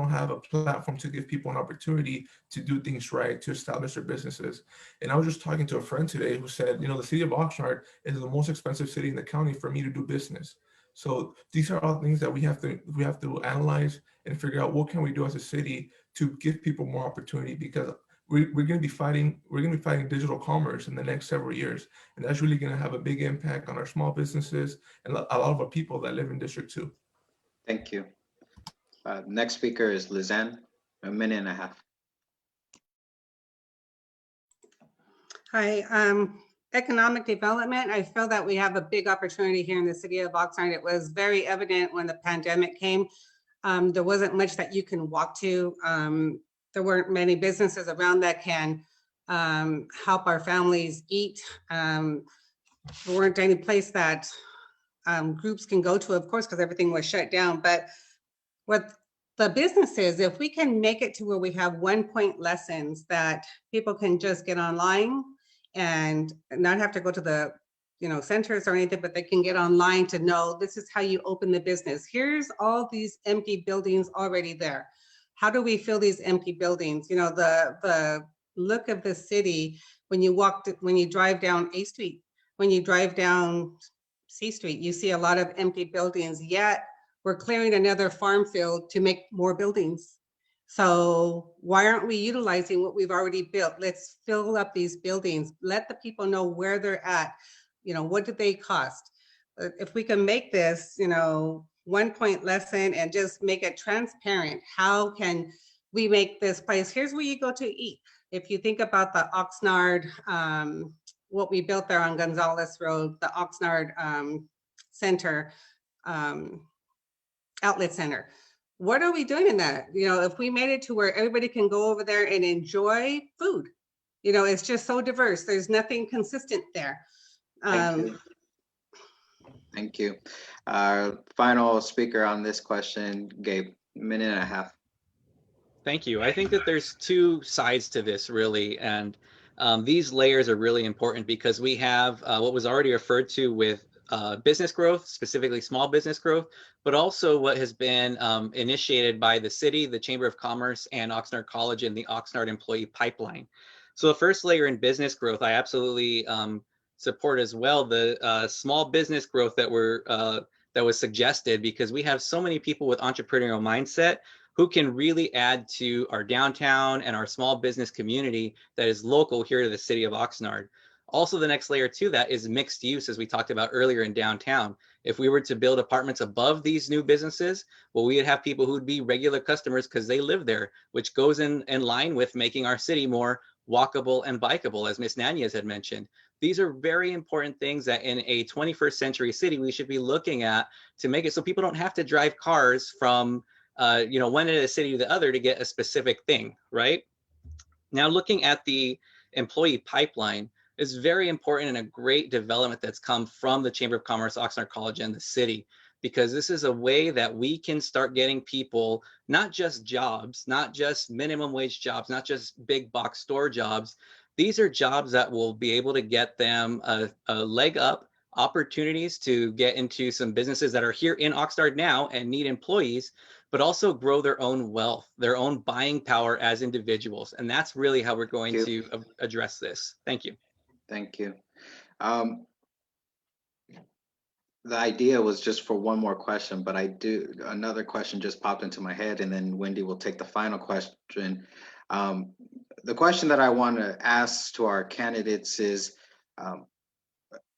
have a platform to give people an opportunity to do things right, to establish their businesses. And I was just talking to a friend today who said, the city of Oxnard is the most expensive city in the county for me to do business. So these are all things that we have to analyze and figure out what can we do as a city to give people more opportunity, because we're going to be fighting digital commerce in the next several years, and that's really going to have a big impact on our small businesses and a lot of our people that live in District 2. Thank you. Next speaker is Lizanne, 1.5 minutes. Hi, economic development. I feel that we have a big opportunity here in the city of Oxnard. It was very evident when the pandemic came. There wasn't much that you can walk to. There weren't many businesses around that can help our families eat. There weren't any place that groups can go to, of course, because everything was shut down. But what the business is, if we can make it to where we have 1-point lessons that people can just get online and not have to go to the centers or anything, but they can get online to know this is how you open the business. Here's all these empty buildings already there. How do we fill these empty buildings? The look of the city when you drive down A Street, when you drive down C Street, you see a lot of empty buildings, yet we're clearing another farm field to make more buildings. So why aren't we utilizing what we've already built? Let's fill up these buildings. Let the people know where they're at. What do they cost? If we can make this, 1-point lesson and just make it transparent, how can we make this place? Here's where you go to eat. If you think about the Oxnard, what we built there on Gonzales Road, the Oxnard Center, Outlet Center. What are we doing in that? If we made it to where everybody can go over there and enjoy food, it's just so diverse. There's nothing consistent there. Thank you. Our final speaker on this question, Gabe, 1.5 minutes. Thank you. I think that there's two sides to this, really, and these layers are really important because we have what was already referred to with business growth, specifically small business growth, but also what has been initiated by the city, the Chamber of Commerce, and Oxnard College in the Oxnard Employee Pipeline. So the first layer in business growth, I absolutely support as well, the small business growth that was suggested, because we have so many people with entrepreneurial mindset who can really add to our downtown and our small business community that is local here to the city of Oxnard. Also, the next layer to that is mixed use, as we talked about earlier in downtown. If we were to build apartments above these new businesses, well, we would have people who would be regular customers because they live there, which goes in line with making our city more walkable and bikeable, as Ms. Nanez had mentioned. These are very important things that in a 21st century city, we should be looking at to make it so people don't have to drive cars from one end of the city to the other to get a specific thing, right? Now, looking at the employee pipeline is very important and a great development that's come from the Chamber of Commerce, Oxnard College, and the city, because this is a way that we can start getting people, not just jobs, not just minimum wage jobs, not just big box store jobs. These are jobs that will be able to get them a leg up, opportunities to get into some businesses that are here in Oxnard now and need employees, but also grow their own wealth, their own buying power as individuals. And that's really how we're going to address this. Thank you. Thank you. The idea was just for one more question, but another question just popped into my head, and then Wendy will take the final question. The question that I want to ask to our candidates is,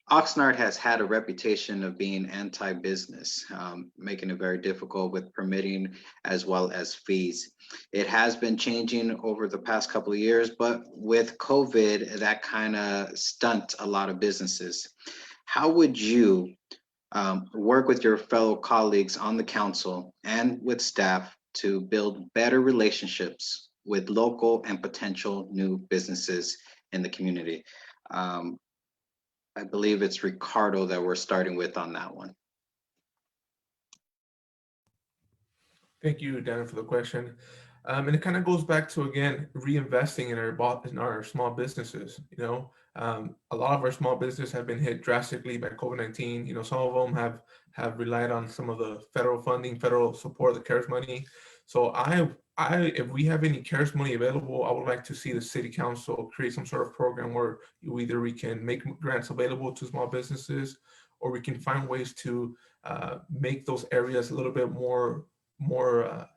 Oxnard has had a reputation of being anti-business, making it very difficult with permitting as well as fees. It has been changing over the past couple of years, but with COVID, that kind of stunts a lot of businesses. How would you work with your fellow colleagues on the council and with staff to build better relationships with local and potential new businesses in the community. I believe it's Ricardo that we're starting with on that one. Thank you, Daniel, for the question. And it kind of goes back to, again, reinvesting in our small businesses. A lot of our small businesses have been hit drastically by COVID-19. Some of them have relied on some of the federal funding, federal support, the CARES money. So if we have any CARES money available, I would like to see the city council create some sort of program where either we can make grants available to small businesses, or we can find ways to make those areas a little bit more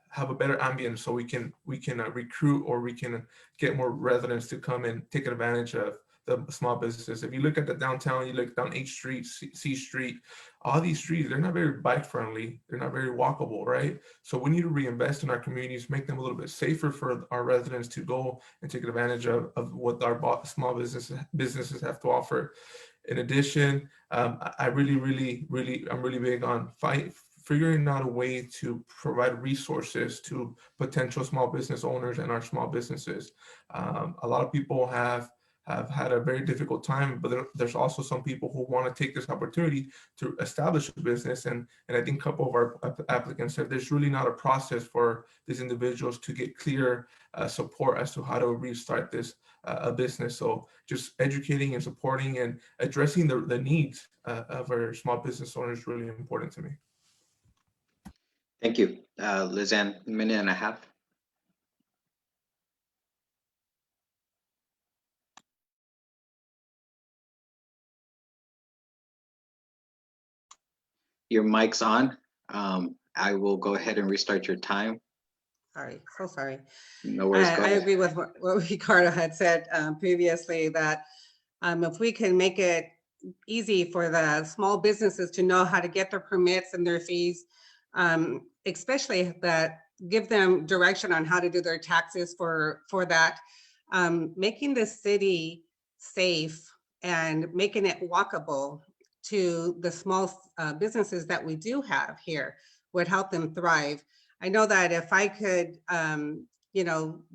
have a better ambience, so we can recruit, or we can get more residents to come and take advantage of the small businesses. If you look at the downtown, you look down H Street, C Street, all these streets, they're not very bike friendly. They're not very walkable, right? So we need to reinvest in our communities, make them a little bit safer for our residents to go and take advantage of what our small businesses have to offer. In addition, I'm really big on figuring out a way to provide resources to potential small business owners and our small businesses. A lot of people have had a very difficult time, but there's also some people who want to take this opportunity to establish a business. And I think a couple of our applicants said there's really not a process for these individuals to get clear support as to how to restart this a business. So just educating and supporting and addressing the needs of our small business owners is really important to me. Thank you. Lizanne, a minute and a half. Your mic's on. I will go ahead and restart your time. Sorry, so sorry. No worries. Go I ahead. agree with what Ricardo had said previously, that if we can make it easy for the small businesses to know how to get their permits and their fees, especially that give them direction on how to do their taxes for that, making the city safe and making it walkable to the small businesses that we do have here would help them thrive. I know that if I could,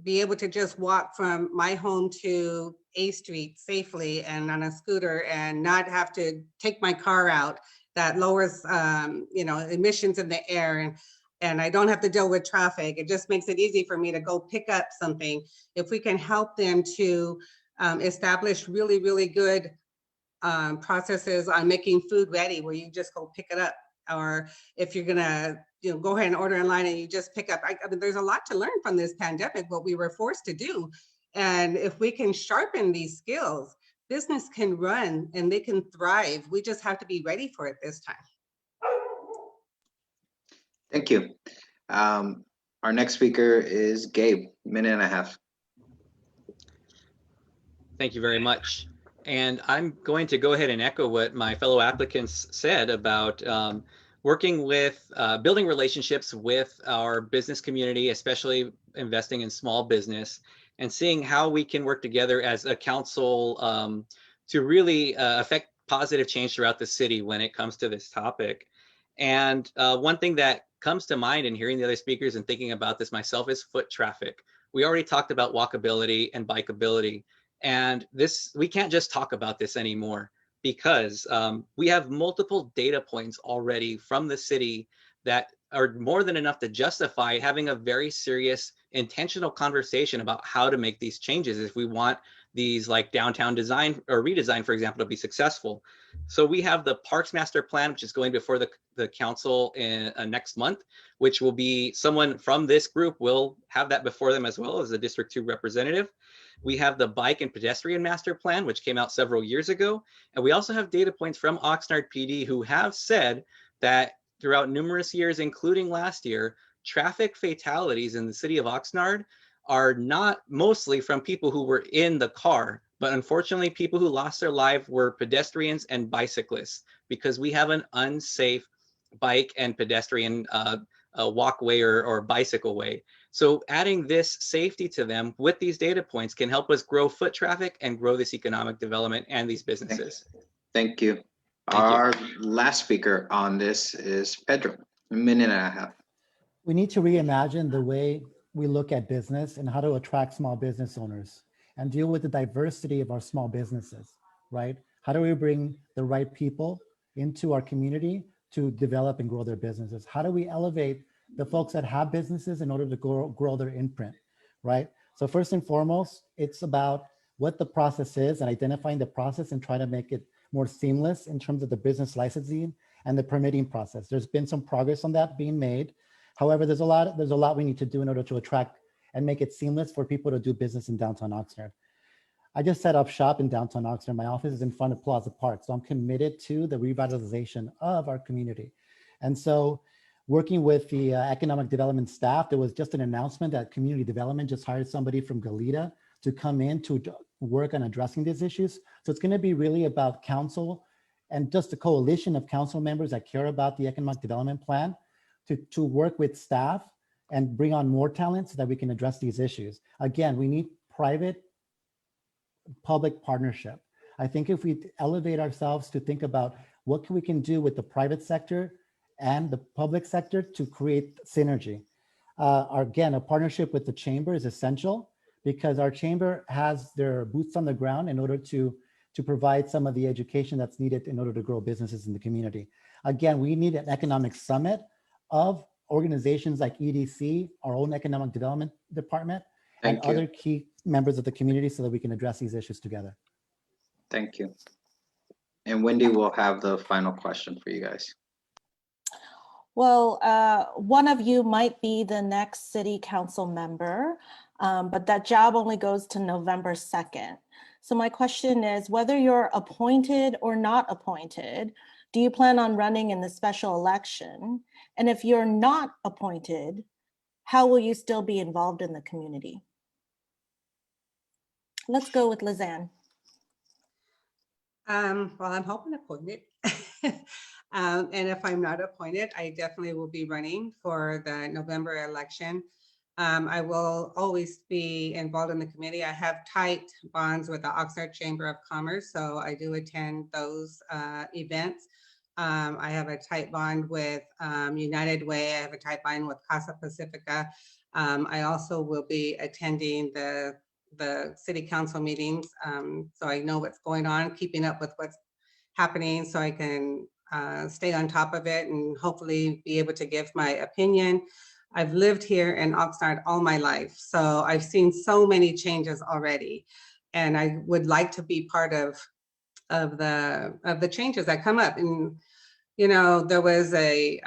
be able to just walk from my home to A Street safely and on a scooter and not have to take my car out, that lowers, emissions in the air, and I don't have to deal with traffic. It just makes it easy for me to go pick up something. If we can help them to establish really, really good processes on making food ready, where you just go pick it up, or if you're gonna go ahead and order online and you just pick up. I mean, there's a lot to learn from this pandemic, what we were forced to do. And if we can sharpen these skills, business can run and they can thrive. We just have to be ready for it this time. Thank you. Our next speaker is Gabe, minute and a half. Thank you very much. And I'm going to go ahead and echo what my fellow applicants said about working with, building relationships with our business community, especially investing in small business, and seeing how we can work together as a council to really affect positive change throughout the city when it comes to this topic. And one thing that comes to mind in hearing the other speakers and thinking about this myself is foot traffic. We already talked about walkability and bikeability, and we can't just talk about this anymore, because we have multiple data points already from the city that are more than enough to justify having a very serious, intentional conversation about how to make these changes if we want these, like, downtown design or redesign, for example, to be successful. So we have the Parks Master Plan, which is going before the council in next month, which will be someone from this group will have that before them, as well as a District 2 representative. We have the Bike and Pedestrian Master Plan, which came out several years ago. And we also have data points from Oxnard PD, who have said that throughout numerous years, including last year, traffic fatalities in the city of Oxnard are not mostly from people who were in the car, but unfortunately people who lost their life were pedestrians and bicyclists, because we have an unsafe bike and pedestrian walkway or bicycle way. So adding this safety to them with these data points can help us grow foot traffic and grow this economic development and these businesses. Thank you. Our last speaker on this is Pedro, a minute and a half. we need to reimagine the way we look at business and how to attract small business owners and deal with the diversity of our small businesses, right? How do we bring the right people into our community to develop and grow their businesses? How do we elevate the folks that have businesses in order to grow their imprint, right? So first and foremost, it's about what the process is and identifying the process and trying to make it more seamless in terms of the business licensing and the permitting process. There's been some progress on that being made. However, there's a lot we need to do in order to attract and make it seamless for people to do business in downtown Oxnard. I just set up shop in downtown Oxnard. My office is in front of Plaza Park. So I'm committed to the revitalization of our community. And so working with the economic development staff, there was just an announcement that community development just hired somebody from Goleta to come in to work on addressing these issues. So it's going to be really about council and just a coalition of council members that care about the economic development plan to work with staff and bring on more talent so that we can address these issues. Again, we need private public partnership. I think if we elevate ourselves to think about what we can do with the private sector and the public sector to create synergy. Again, a partnership with the chamber is essential because our chamber has their boots on the ground in order to provide some of the education that's needed in order to grow businesses in the community. Again, we need an economic summit of organizations like EDC, our own economic development department, and other key members of the community so that we can address these issues together. Thank you. And Wendy will have the final question for you guys. Well, one of you might be the next city council member, but that job only goes to November 2nd. So my question is, whether you're appointed or not appointed, do you plan on running in the special election? And if you're not appointed, how will you still be involved in the community? Let's go with Lizanne. Well, I'm hoping appointed. And if I'm not appointed, I definitely will be running for the November election. I will always be involved in the committee. I have tight bonds with the Oxnard Chamber of Commerce, so I do attend those events. I have a tight bond with United Way. I have a tight bond with Casa Pacifica. I also will be attending the city council meetings, so I know what's going on, keeping up with what's happening so I can stay on top of it and hopefully be able to give my opinion. I've lived here in Oxnard all my life, so I've seen so many changes already, and I would like to be part of the changes that come up. And you know, there was a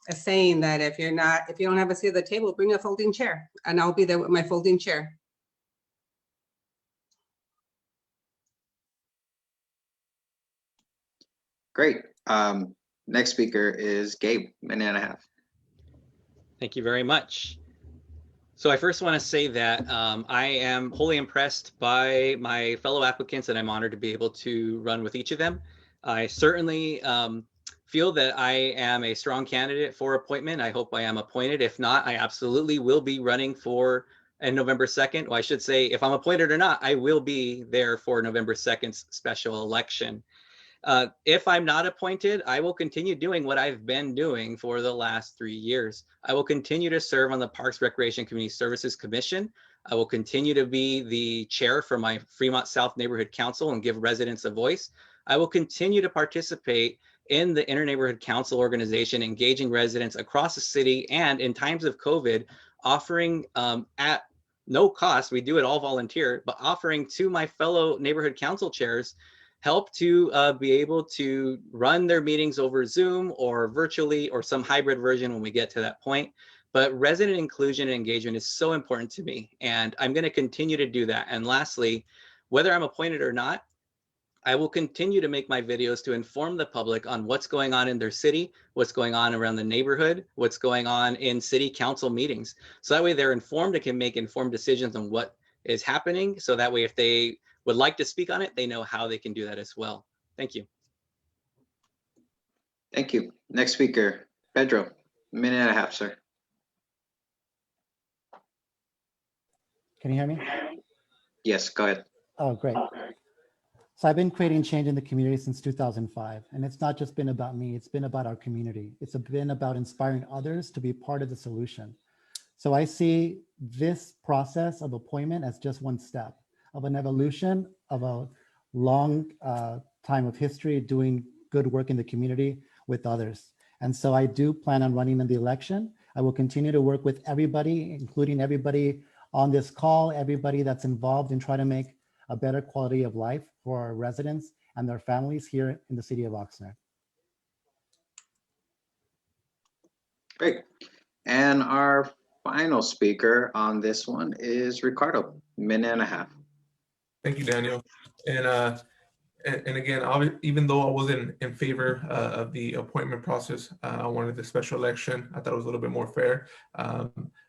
saying that if you don't have a seat at the table, bring a folding chair, and I'll be there with my folding chair. Great. Next speaker is Gabe, minute and a half. Thank you very much. So I first want to say that I am wholly impressed by my fellow applicants, and I'm honored to be able to run with each of them. I certainly feel that I am a strong candidate for appointment. I hope I am appointed. If not, I absolutely will be running for November 2nd. Well, I should say, if I'm appointed or not, I will be there for November 2nd's special election. If I'm not appointed, I will continue doing what I've been doing for the last 3 years. I will continue to serve on the Parks, Recreation, Community Services Commission. I will continue to be the chair for my Fremont South Neighborhood Council and give residents a voice. I will continue to participate in the Interneighborhood Council organization, engaging residents across the city, and in times of COVID, offering at no cost, we do it all volunteer, but offering to my fellow neighborhood council chairs help to be able to run their meetings over Zoom or virtually or some hybrid version when we get to that point. But resident inclusion and engagement is so important to me, and I'm going to continue to do that. And lastly, whether I'm appointed or not, I will continue to make my videos to inform the public on what's going on in their city, what's going on around the neighborhood, what's going on in city council meetings. So that way they're informed and can make informed decisions on what is happening. So that way, if they would like to speak on it, they know how they can do that as well. Thank you. Thank you. Next speaker, Pedro, minute and a half, sir. Can you hear me? Yes, go ahead. Oh, great. So I've been creating change in the community since 2005. And it's not just been about me, it's been about our community. It's been about inspiring others to be part of the solution. So I see this process of appointment as just one step of an evolution of a long time of history doing good work in the community with others. And so I do plan on running in the election. I will continue to work with everybody, including everybody on this call, everybody that's involved in trying to make a better quality of life for our residents and their families here in the city of Oxnard. Great. And our final speaker on this one is Ricardo, minute and a half. Thank you, Daniel. And again, even though I wasn't in favor of the appointment process, I wanted the special election. I thought it was a little bit more fair.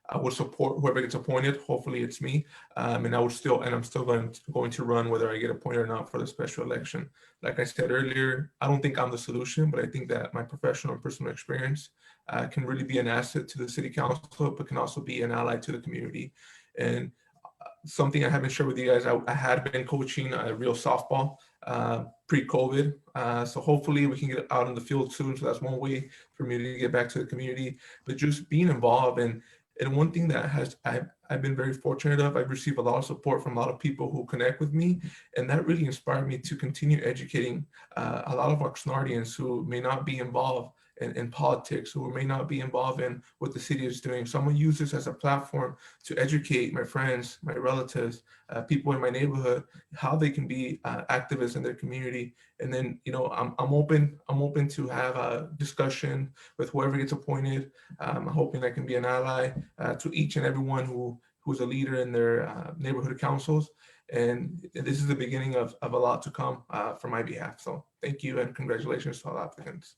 I would support whoever gets appointed. Hopefully it's me. And I'm still going to run whether I get appointed or not for the special election. Like I said earlier, I don't think I'm the solution, but I think that my professional and personal experience can really be an asset to the city council, but can also be an ally to the community. And something I haven't shared with you guys, I had been coaching real softball pre-COVID. So hopefully we can get out in the field soon. So that's one way for me to get back to the community, but just being involved. And one thing that I've been very fortunate of, I've received a lot of support from a lot of people who connect with me. And that really inspired me to continue educating a lot of Oxnardians who may not be involved in politics, who may not be involved in what the city is doing. So I'm gonna use this as a platform to educate my friends, my relatives, people in my neighborhood, how they can be activists in their community. And then, you know, I'm open to have a discussion with whoever gets appointed. I'm hoping I can be an ally to each and everyone who's a leader in their neighborhood councils. And this is the beginning of a lot to come for my behalf. So thank you and congratulations to all applicants.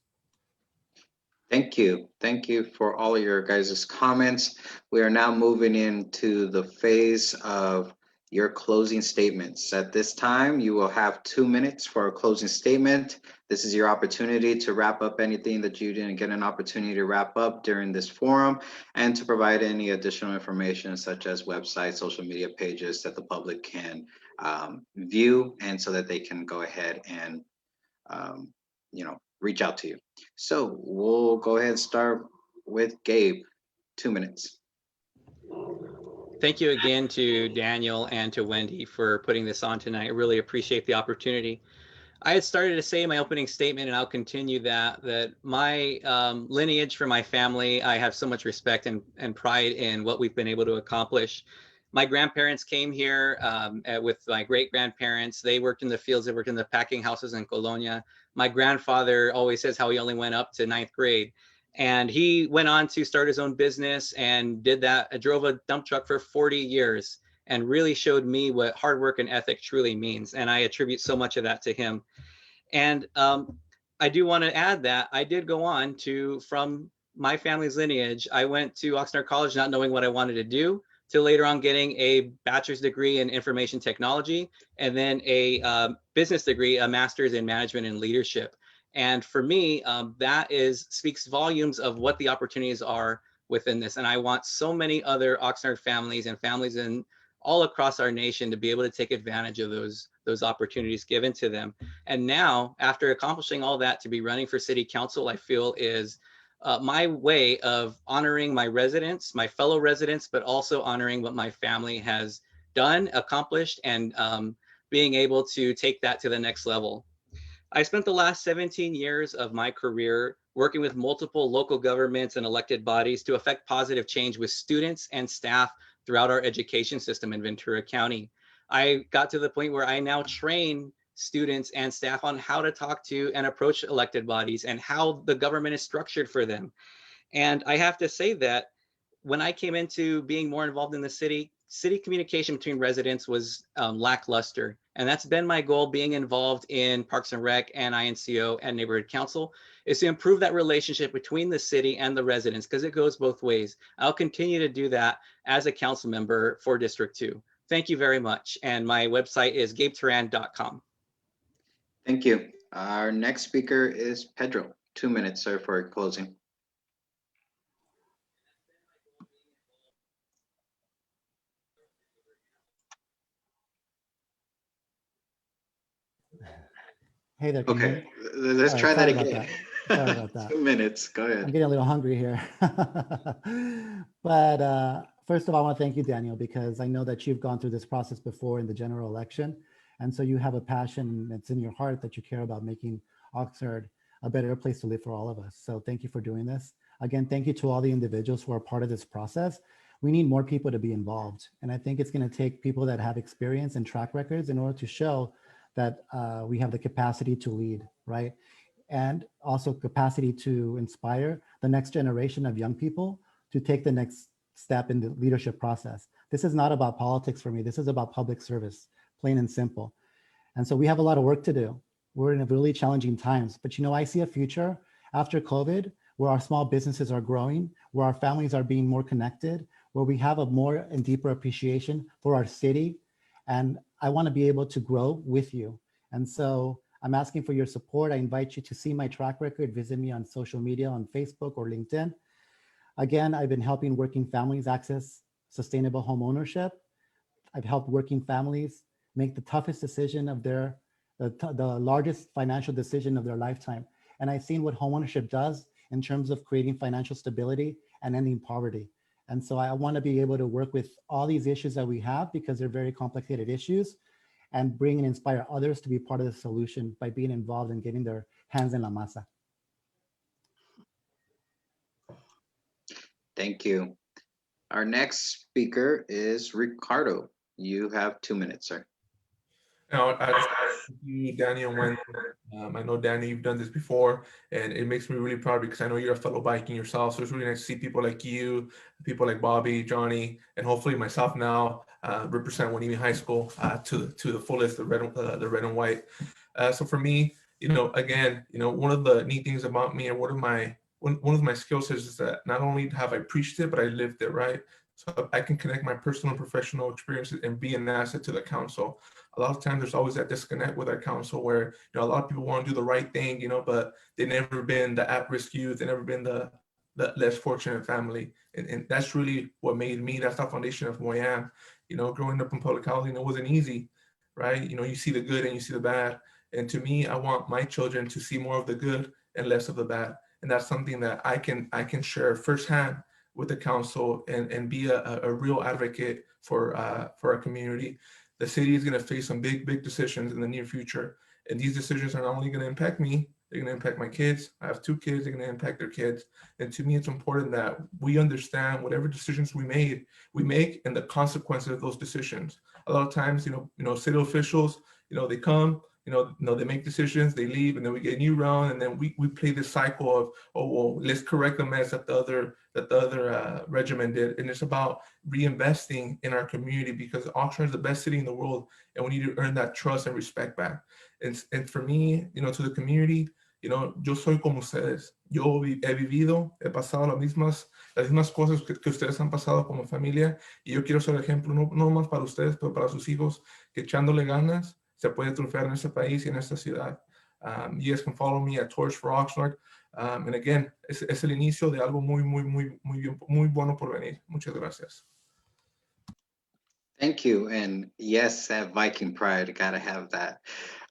Thank you. Thank you for all of your guys' comments. We are now moving into the phase of your closing statements. At this time, you will have 2 minutes for a closing statement. This is your opportunity to wrap up anything that you didn't get an opportunity to wrap up during this forum, and to provide any additional information such as websites, social media pages that the public can view, and so that they can go ahead and reach out to you. So we'll go ahead and start with Gabe. 2 minutes. Thank you again to Daniel and to Wendy for putting this on tonight. I really appreciate the opportunity. I had started to say in my opening statement, and I'll continue that my lineage for my family, I have so much respect and pride in what we've been able to accomplish. My grandparents came here with my great-grandparents. They worked in the fields, they worked in the packing houses in Colonia. My grandfather always says how he only went up to 9th grade. And he went on to start his own business and did that. Drove a dump truck for 40 years and really showed me what hard work and ethic truly means. And I attribute so much of that to him. And I do want to add that I did go on from my family's lineage, I went to Oxnard College not knowing what I wanted to do, till later on getting a bachelor's degree in information technology, and then a business degree, a master's in management and leadership. And for me, that speaks volumes of what the opportunities are within this. And I want so many other Oxnard families and families in all across our nation to be able to take advantage of those opportunities given to them. And now, after accomplishing all that, to be running for city council, I feel is my way of honoring my residents, my fellow residents, but also honoring what my family has done, accomplished, and being able to take that to the next level. I spent the last 17 years of my career working with multiple local governments and elected bodies to affect positive change with students and staff throughout our education system in Ventura County. I got to the point where I now train students and staff on how to talk to and approach elected bodies and how the government is structured for them. And I have to say that when I came into being more involved in the city communication between residents was lackluster. And that's been my goal, being involved in Parks and Rec and INCO and Neighborhood Council, is to improve that relationship between the city and the residents, because it goes both ways. I'll continue to do that as a council member for District 2. Thank you very much. And my website is gabeteran.com. Thank you. Our next speaker is Pedro. 2 minutes, sir, for closing. Hey there, can you hear Okay, me? let's All right, try that sorry about again. that. Sorry about that. 2 minutes, go I'm ahead. getting a little hungry here. But first of all, I want to thank you, Daniel, because I know that you've gone through this process before in the general election. And so you have a passion that's in your heart that you care about making Oxnard a better place to live for all of us. So thank you for doing this. Again, thank you to all the individuals who are part of this process. We need more people to be involved. And I think it's going to take people that have experience and track records in order to show that we have the capacity to lead, right? And also capacity to inspire the next generation of young people to take the next step in the leadership process. This is not about politics for me. This is about public service, plain and simple. And so we have a lot of work to do. We're in a really challenging times, but I see a future after COVID where our small businesses are growing, where our families are being more connected, where we have a more and deeper appreciation for our city. And I want to be able to grow with you. And so I'm asking for your support. I invite you to see my track record, visit me on social media, on Facebook or LinkedIn. Again, I've been helping working families access sustainable home ownership. I've helped working families make the toughest decision of the largest financial decision of their lifetime. And I've seen what homeownership does in terms of creating financial stability and ending poverty. And so I want to be able to work with all these issues that we have because they're very complicated issues and bring and inspire others to be part of the solution by being involved and getting their hands in la masa. Thank you. Our next speaker is Ricardo. You have 2 minutes, sir. Now, I just thank you, Daniel, I know, Danny, you've done this before, and it makes me really proud because I know you're a fellow Viking yourself. So it's really nice to see people like you, people like Bobby, Johnny, and hopefully myself now represent Winnie High School to the fullest, the red and white. So for me, again, one of the neat things about me and one of my skill sets is that not only have I preached it, but I lived it, right? So I can connect my personal and professional experiences and be an asset to the council. A lot of times there's always that disconnect with our council where a lot of people want to do the right thing, but they've never been the at-risk youth, they've never been the less fortunate family. And that's really what made me, that's the foundation of who I am. Growing up in public housing, it wasn't easy, right? You see the good and you see the bad. And to me, I want my children to see more of the good and less of the bad. And that's something that I can share firsthand with the council and be a real advocate for our community. The city is going to face some big decisions in the near future. And these decisions are not only going to impact me, they're going to impact my kids. I have 2 kids, they're going to impact their kids. And to me, it's important that we understand whatever decisions we make and the consequences of those decisions. A lot of times, city officials, they come, they make decisions, they leave, and then we get a new round, and then we play this cycle of, oh, well, let's correct the mess that the other regimen did. And it's about reinvesting in our community because Oxnard is the best city in the world, and we need to earn that trust and respect back. And for me, to the community, yo soy como ustedes. Yo he vivido, he pasado las mismas cosas que ustedes han pasado como familia, y yo quiero ser ejemplo, no más para ustedes, pero para sus hijos, que echándole ganas, se puede triunfar en este país y en esta ciudad. You guys can follow me at Torch for Oxnard. And again, es el inicio de algo muy bueno por venir. Muchas gracias. Thank you. And yes, that Viking pride, gotta have that.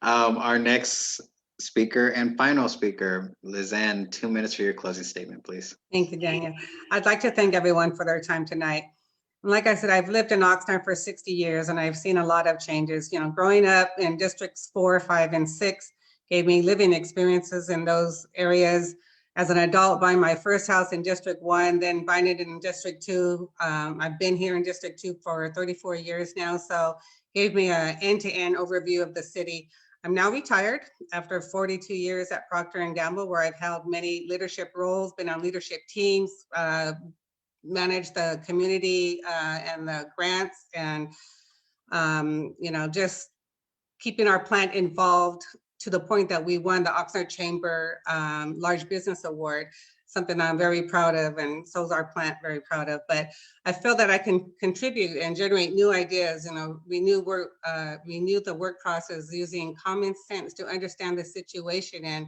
Our next speaker and final speaker, Lizanne, 2 minutes for your closing statement, please. Thank you, Daniel. I'd like to thank everyone for their time tonight. Like I said, I've lived in Oxnard for 60 years and I've seen a lot of changes. Growing up in districts 4, 5, and 6 gave me living experiences in those areas. As an adult, buying my first house in District 1, then buying it in District 2. I've been here in District 2 for 34 years now, so gave me an end-to-end overview of the city. I'm now retired after 42 years at Procter & Gamble, where I've held many leadership roles, been on leadership teams, manage the community and the grants, and just keeping our plant involved to the point that we won the Oxnard Chamber Large Business Award, something I'm very proud of, and so is our plant very proud of. But I feel that I can contribute and generate new ideas, renew the work process using common sense to understand the situation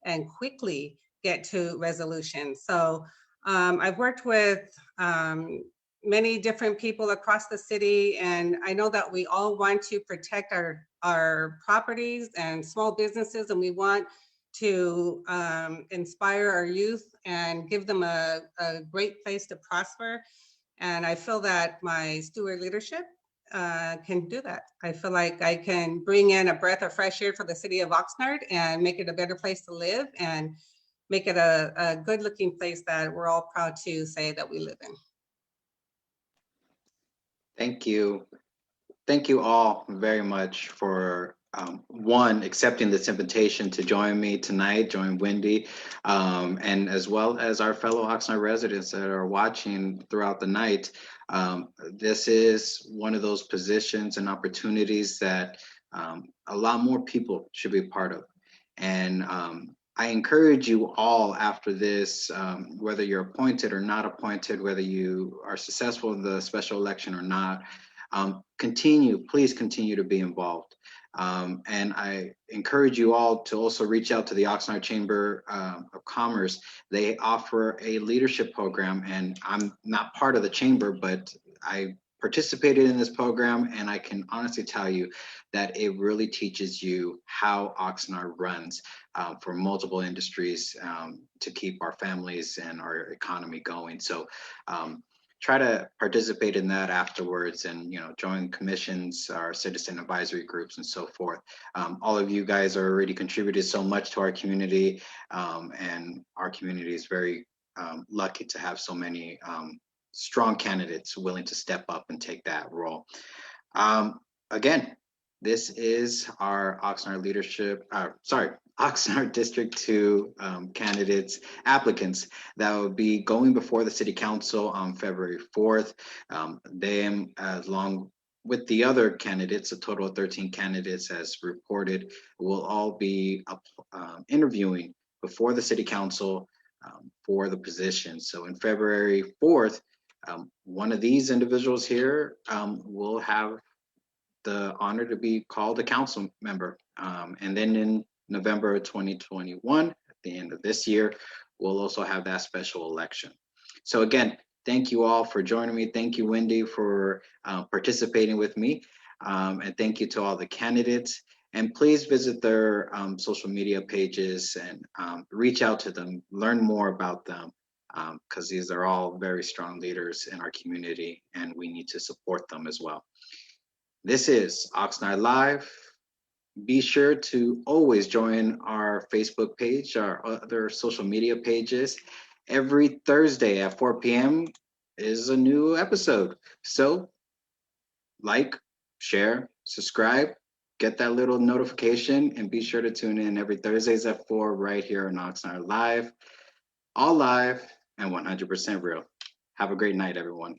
and quickly get to resolution. So I've worked with many different people across the city, and I know that we all want to protect our properties and small businesses, and we want to inspire our youth and give them a great place to prosper. And I feel that my steward leadership can do that. I feel like I can bring in a breath of fresh air for the city of Oxnard and make it a better place to live and make it a good looking place that we're all proud to say that we live in. Thank you. Thank you all very much for one, accepting this invitation to join me tonight, join Wendy, and as well as our fellow Oxnard residents that are watching throughout the night. This is one of those positions and opportunities that a lot more people should be part of. And I encourage you all after this, whether you're appointed or not appointed, whether you are successful in the special election or not, please continue to be involved. And I encourage you all to also reach out to the Oxnard Chamber of Commerce. They offer a leadership program, and I'm not part of the chamber, but I participated in this program, and I can honestly tell you that it really teaches you how Oxnard runs for multiple industries to keep our families and our economy going. So try to participate in that afterwards, and join commissions, our citizen advisory groups, and so forth. All of you guys are already contributed so much to our community, and our community is very lucky to have so many strong candidates willing to step up and take that role. Again, this is our Oxnard Oxnard District 2 applicants that will be going before the City Council on February 4th. They, along with the other candidates, a total of 13 candidates as reported, will all be interviewing before the City Council for the position. So in February 4th, one of these individuals here will have the honor to be called a council member. And then in November of 2021, at the end of this year, we'll also have that special election. So again, thank you all for joining me. Thank you, Wendy, for participating with me. And thank you to all the candidates. And please visit their social media pages and reach out to them, learn more about them, because these are all very strong leaders in our community, and we need to support them as well. This is Oxnard Live. Be sure to always join our Facebook page, our other social media pages. Every Thursday at 4 p.m. is a new episode. So like, share, subscribe, get that little notification, and be sure to tune in every Thursdays at 4 right here on Oxnard Live. All live and 100% real. Have a great night, everyone.